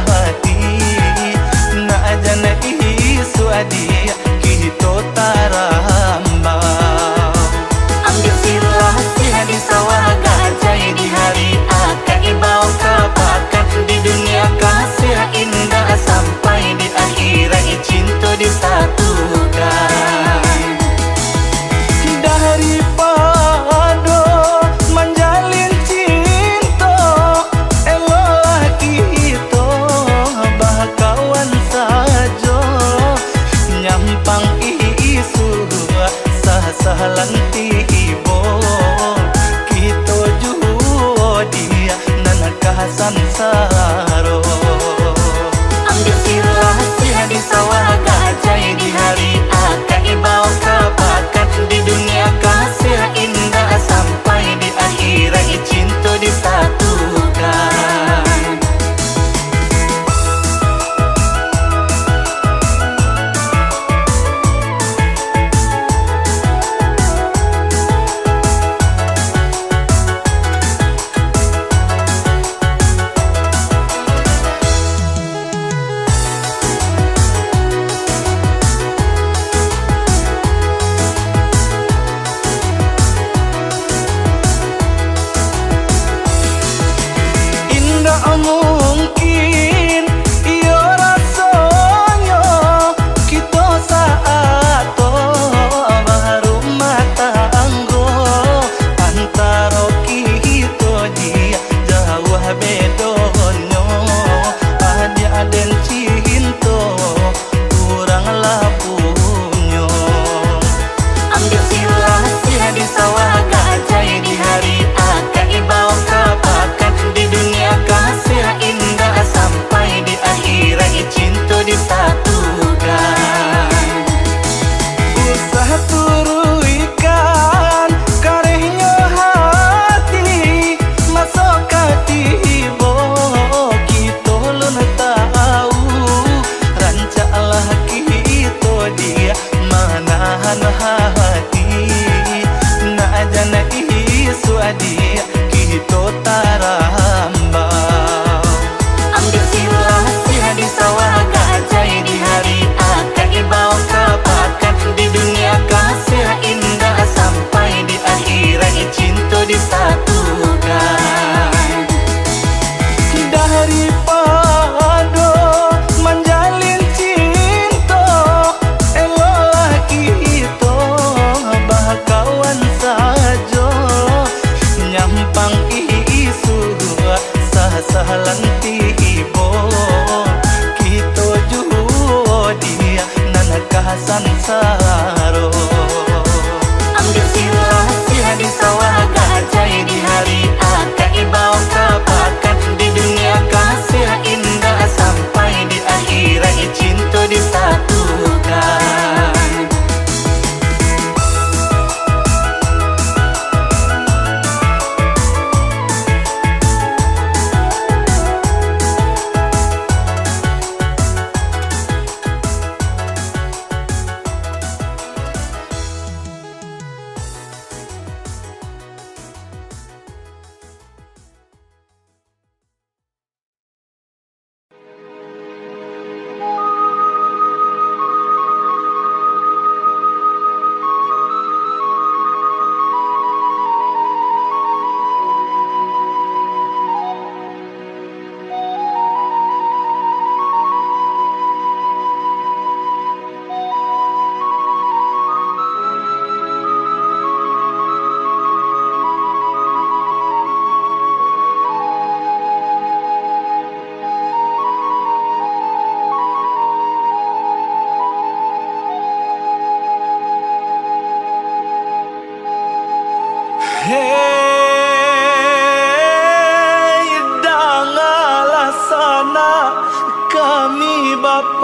hati na ajana isu adia kita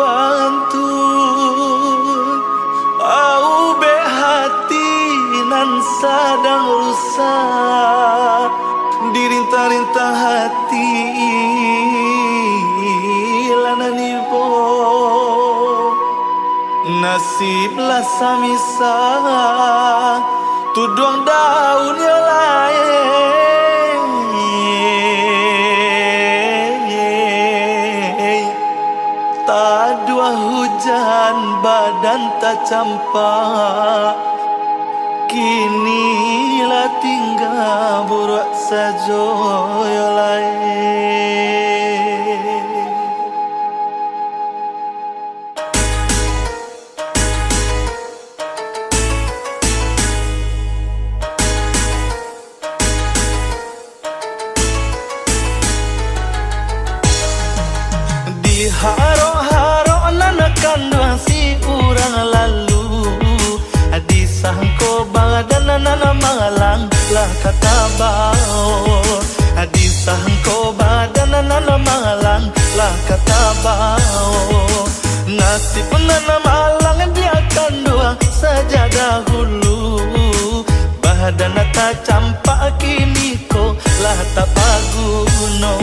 pantun au be hati nan sadang rusak dirintah-rintah hati lanan ibo nasib lah samisa tuduang daun ya lain tak dua hujan badan tak campak kini lah tinggal burak sajo ya lain. Di haro-haro nanakan dua si urang lalu di sangko badan nana malang lah kata bau di sangko badan nana malang lah kata bau nasib nana malang dia akan dua saja dahulu badan tak campak kini ko lah tak paguno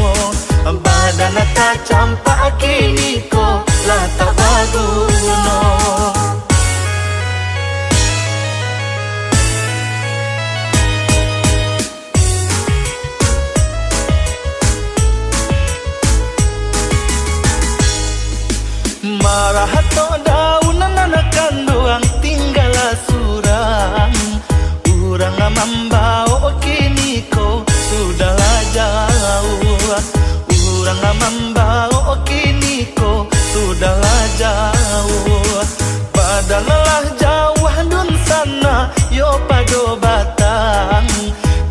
badan tak campak kini ko lah tak paguno. Marah atau daunan anak kanduang tinggal surang urang membawa kini ko sudahlah jauh urang membawa kini ko sudahlah jauh padahal jauh dun sana yo pado batang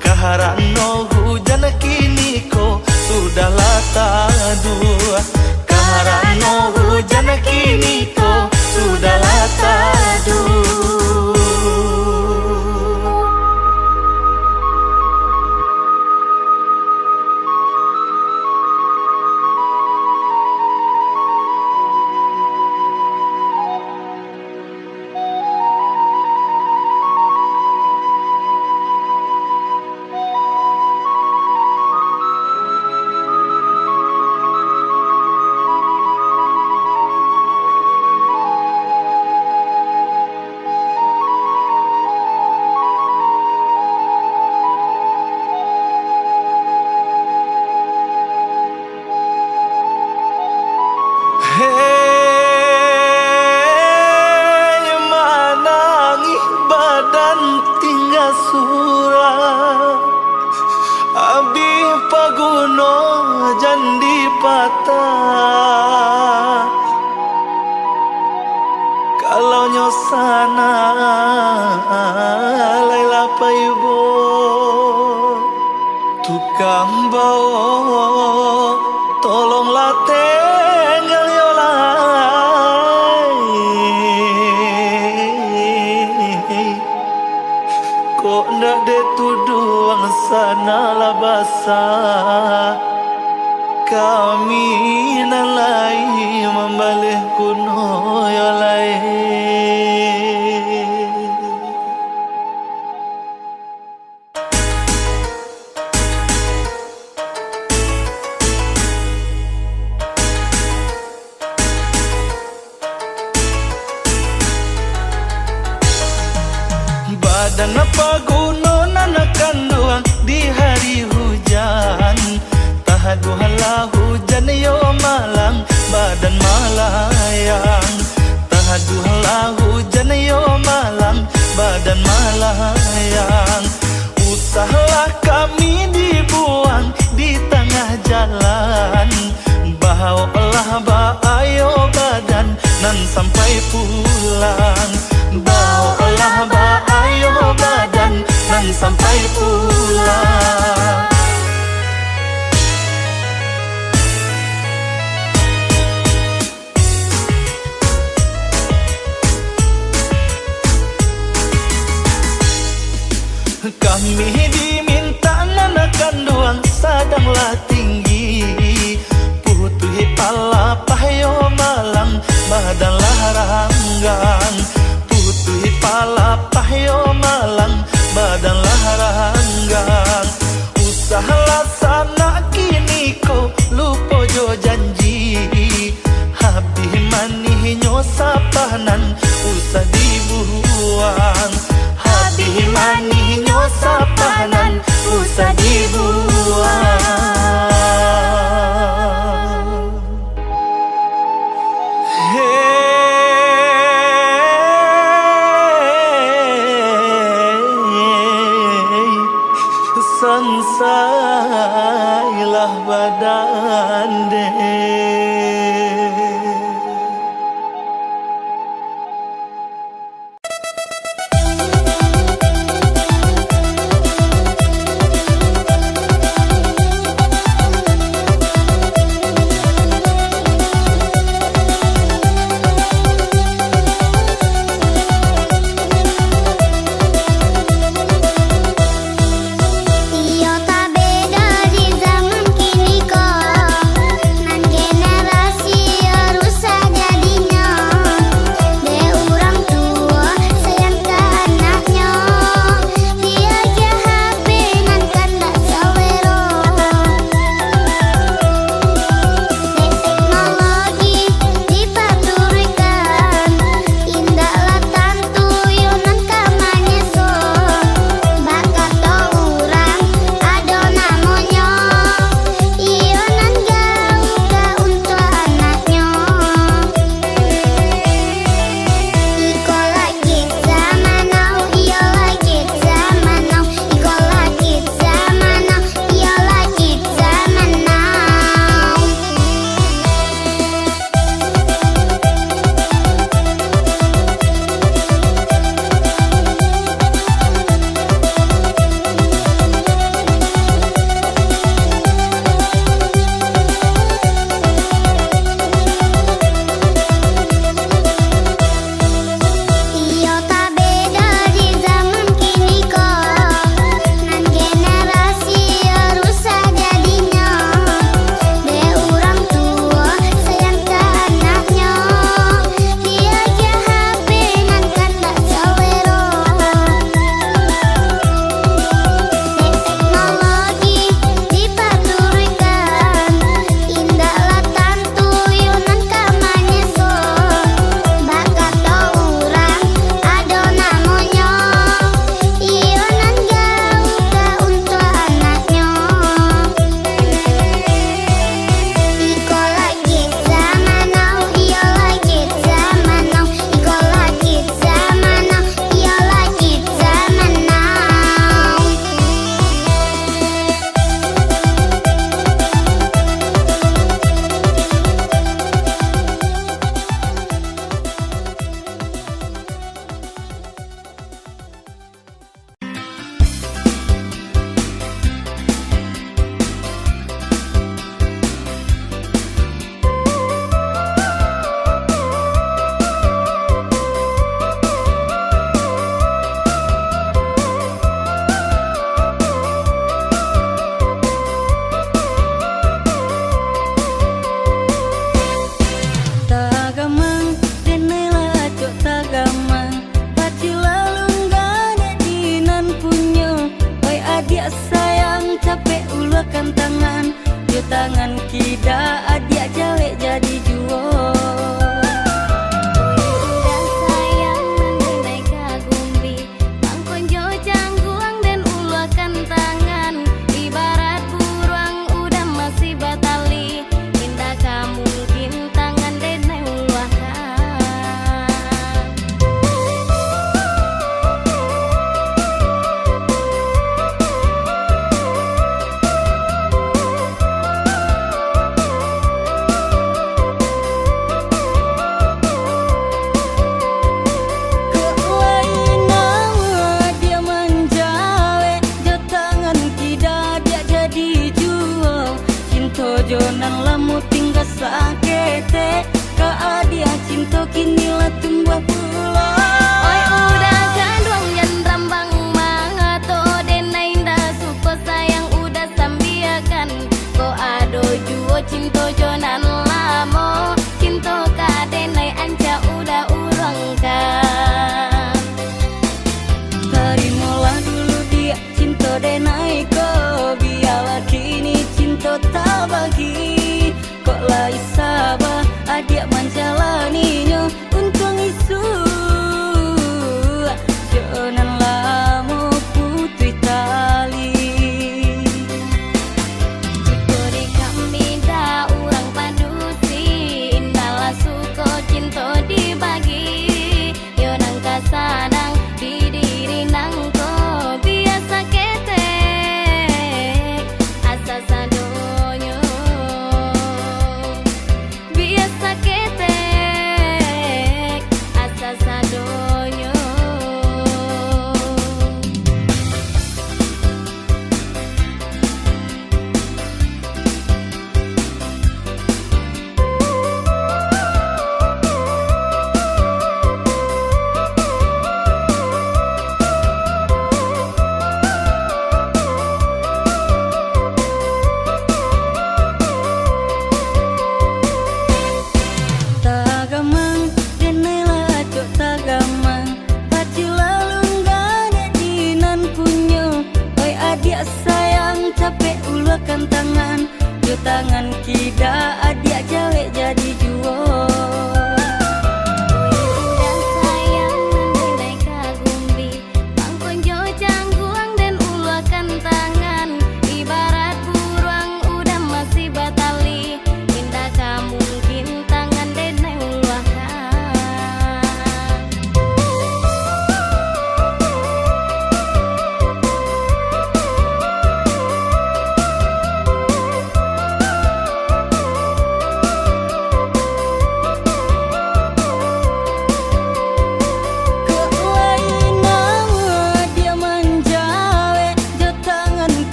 kaharano hujan kini ko sudahlah tadu kaharano hujan kini ko sudahlah tadu. Abdi paguno jandi patah kalau nyosana laila paibo tukang bawa tolonglah tinggal yolai kok ndak detuduang sana lah basah kami nalai membalik kuno yolai. Badan apa guna nanakan doang di hari hujan tahaduhalah hujan yo malang badan malayang tahaduhalah hujan yo malang badan malayang usahalah kami dibuang di tengah jalan bawalah baayo badan nan sampai pulang bawalah baayo badan nan sampai pulang. Kami diminta nanakan doang sadanglah tinggi putuhi pala pahayo malang ranggang putih palapah yo malang badanlah ranggang usaha laksana kini ko lupo jo janji habis manih nyo sapanan usah dibuang habis manih nyo sapanan usah dibuang sansailah badan deh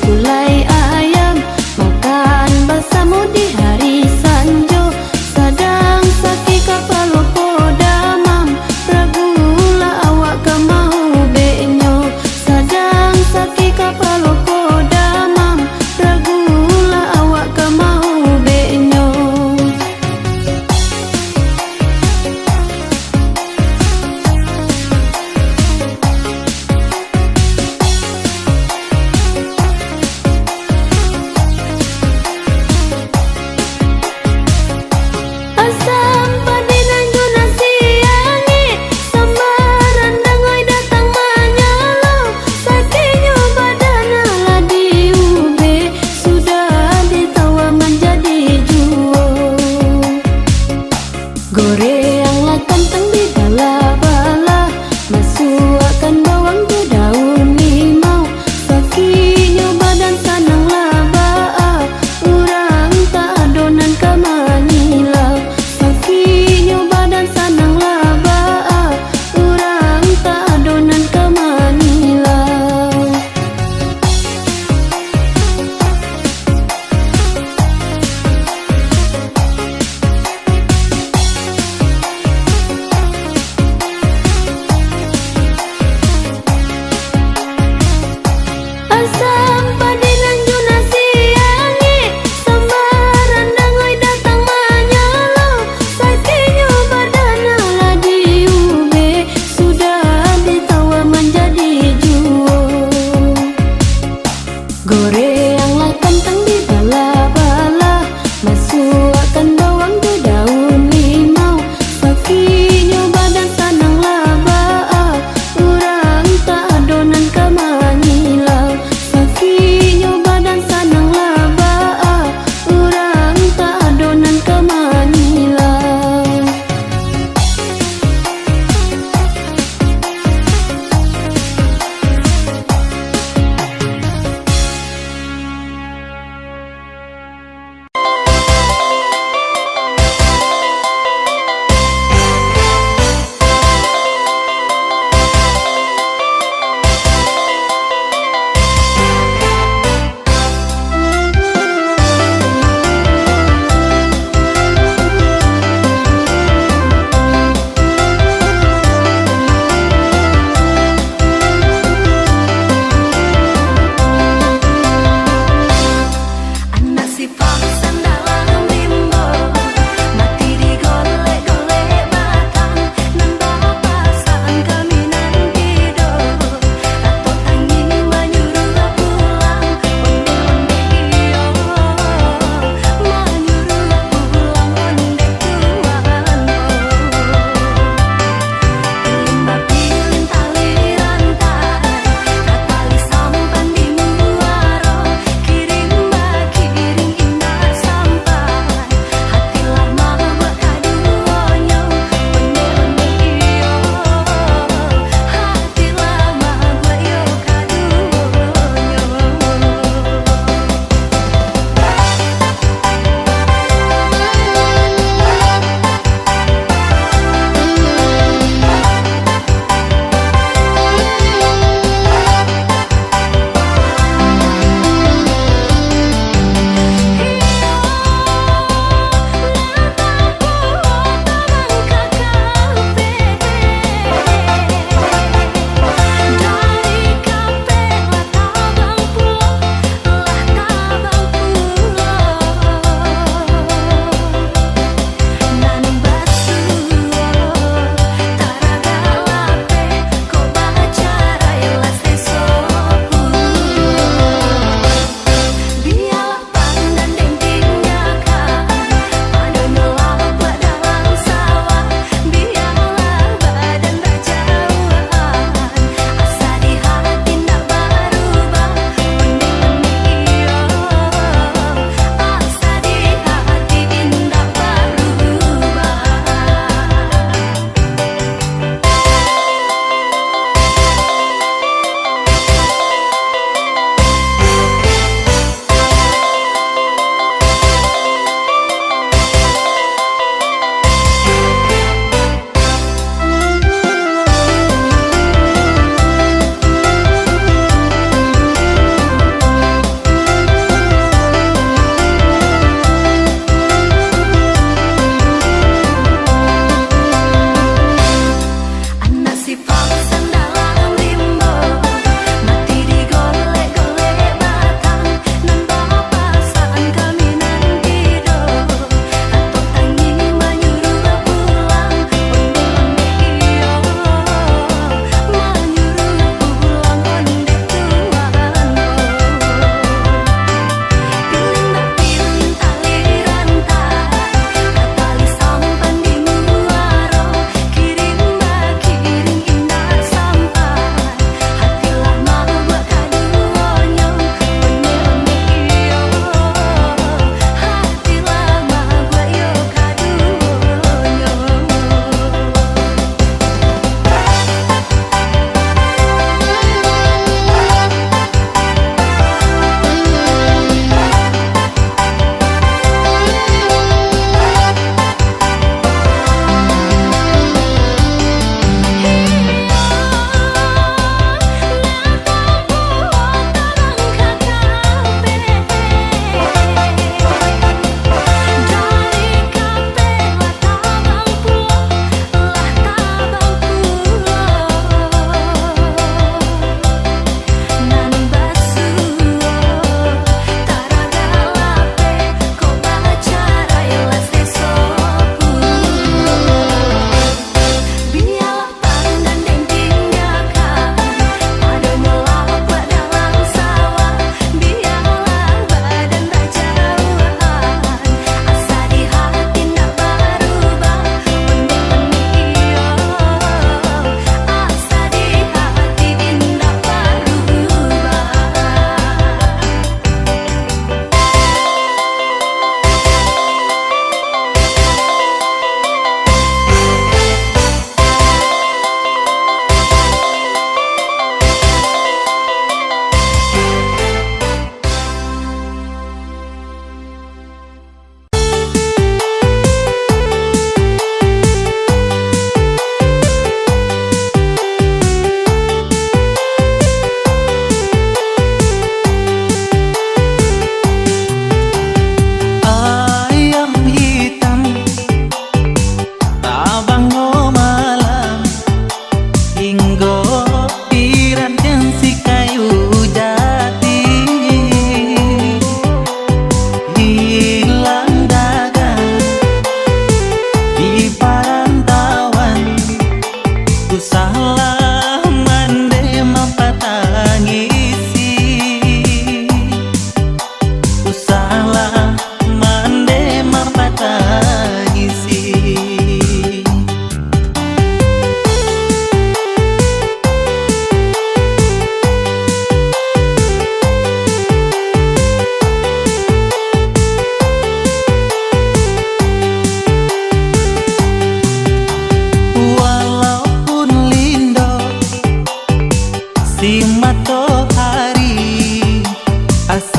gulai ayam, makan bersama di hari sanjo. Sadang sakit kepala kodamam, ragulah awak ke mau benyo. Sadang sakit kepala kodamam, ragulah awak ke mau benyo. Asam padi dan guna siangi, sambal rendang oi datang menyalo. Sakitnya badan ala diube, sudah ditawa menjadi juo. Gorenglah kentang di bala-bala, masukkan bawang ke daun limau. Sakitnya badan sanang laba, urang tak adonan ke manilau. Sakitnya badan sanang laba, urang tak adonan ke manilau. Asam padi dan guna siangi, sambal rendang oi datang menyalo. Sakitnya badan ala diube, sudah ditawa menjadi juo. Gorenglah kentang di bala-bala, masukkan bawang ke daun limau. Sakitnya badan sanang laba, urang tak adonan ke manilau. Sakitnya badan sanang laba, urang tak adonan ke manilau.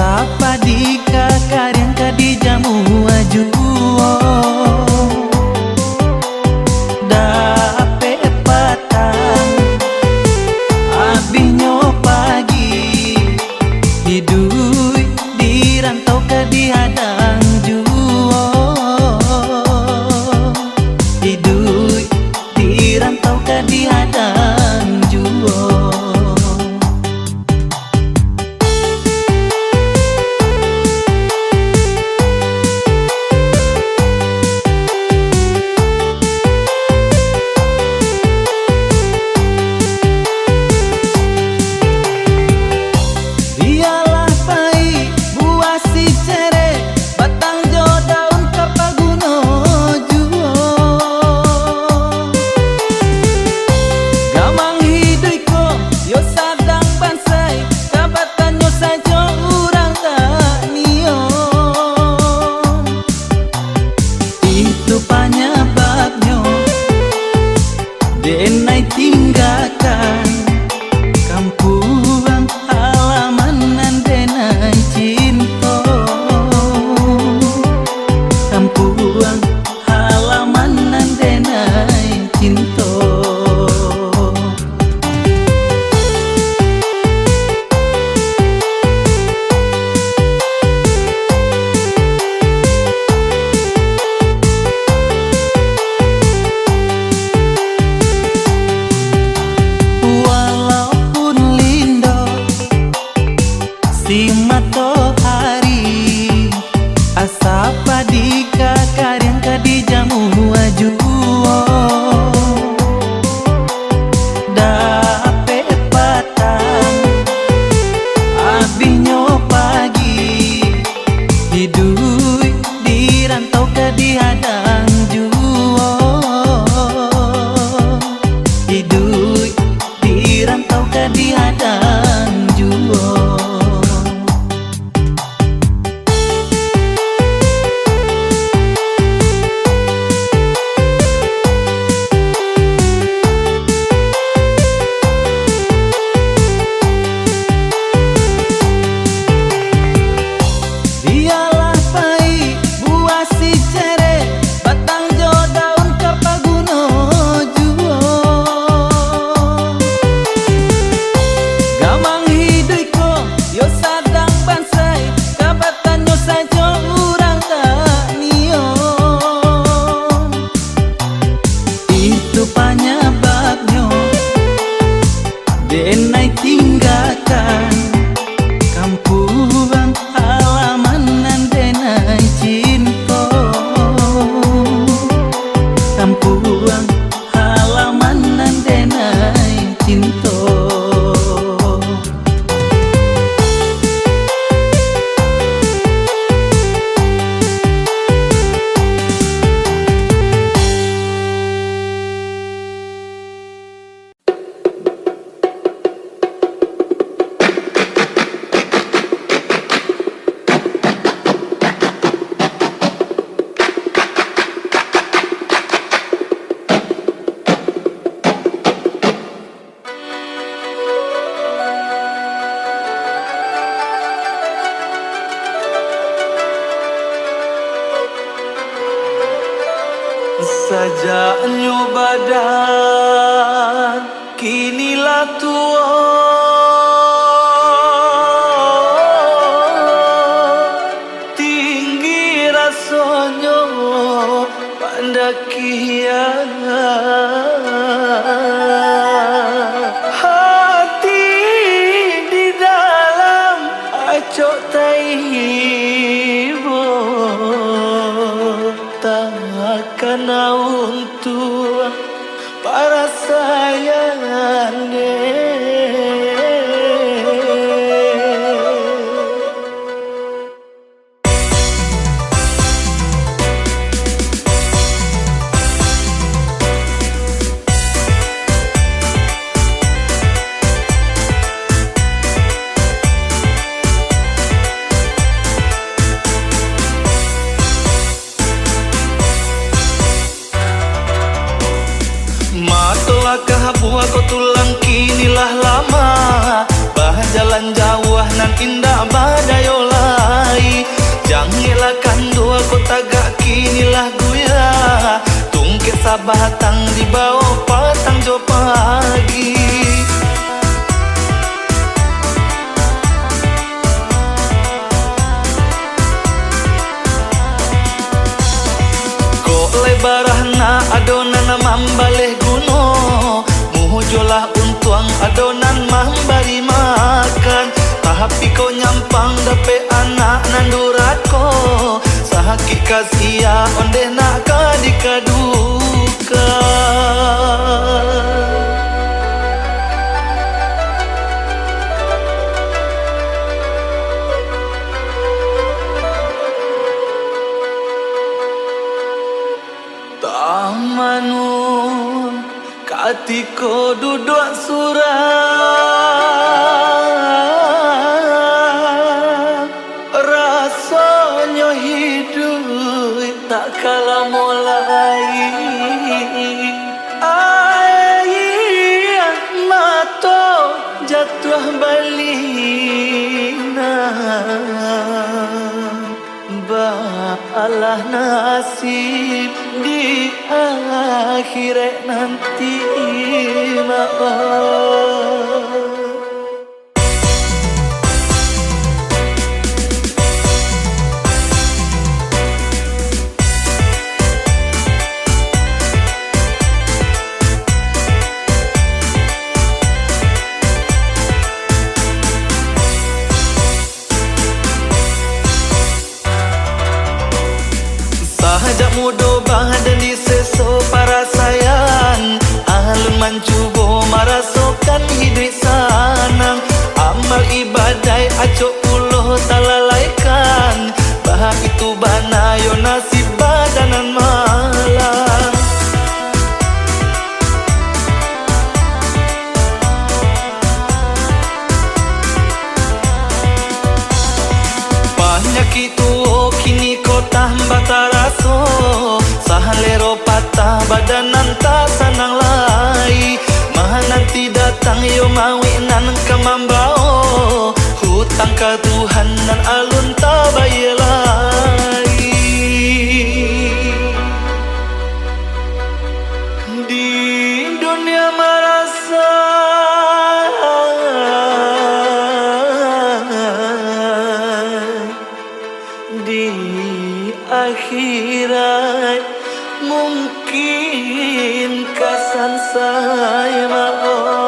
Asapa di kakar yang kadi jamu ajuo Dape patang Abinyo pagi Hidui dirantau kadi hadang juo Hidui dirantau kadi hadang juo Denai tinggalkan kampung halaman nan denai cinta Kampung halaman nan denai cinta Si matahari asapa di kakar yang kadi jamu ajuo Dape patang abinyo pagi Hidui dirantau kadi hadang juo Hidui dirantau kadi hadang juo Denai tinggalkan kampung halaman nan denai cinta Kampung halaman nan denai cinta Sajaknya badan kinilah tua Tinggi rasanya pandakian Hati di dalam acok taibo Takkan untuk para sayangnya Matolakah buah kau tulang kinilah lama Bah jalan jauh nan indah badayola batang di bawah patang jo pagi. Kok lebarah na adonan mambaleh guno, mujolah untuang adonan mambari makan. Tapi kau nyampang dape anak nandurako, sahaki kasia onde nak kadikaduka. Tamanu katiko duduk surang, rasanya hidup tak kalah mulai. Air mata jatuh balina, balah nasib di akhirat nanti maaf. Sahajak mudo badan di seso para sayan, alun mancubo marasokan hidup sanang. Amal ibadah acok puluh talalaikan, bah itu banayo nasib badanan malang. Banyak itu kini kau tambah taraso, sahalero patah badanan tak sanang lai. Maha nanti datang yo mawinan kamambao, hutang ka Tuhan nan alun tak bayar lagi. Di dunia merasa di akhirat mungkin kasan saya maaf.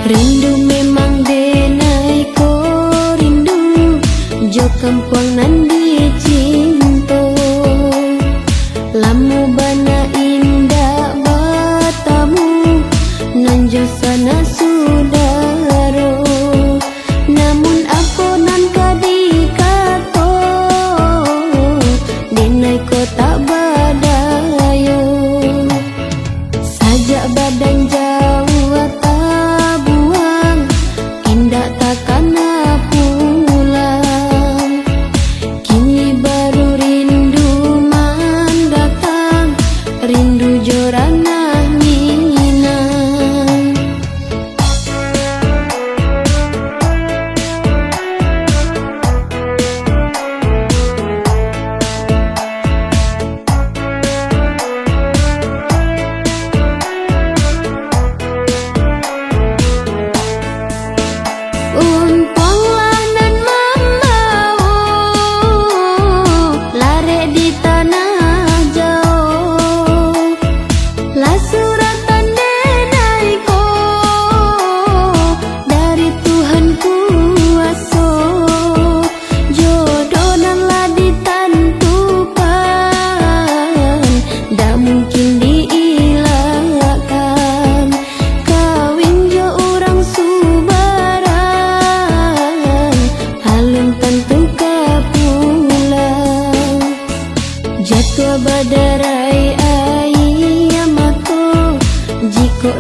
Rindu memang denai ko rindu, jo kampuang nan di cinto. Lamu bana indah batamu, nan jo sana sudaro. Namun aku nan kadikato, denai ko tak badayo. Sajak badan jauh tabuang, indah takkan pulang. Kini baru rindu mendatang, rindu jorana Minang. Untunglah nan membawa lare di tanah jauh. Lah suratan denaiku dari Tuhan kuasa. Jodoh nan lah ditentukan, dak mungkin dielakkan. Kawin jo orang subaran, halun tentu kapulang. Jatuh badarai ayam aku, jiko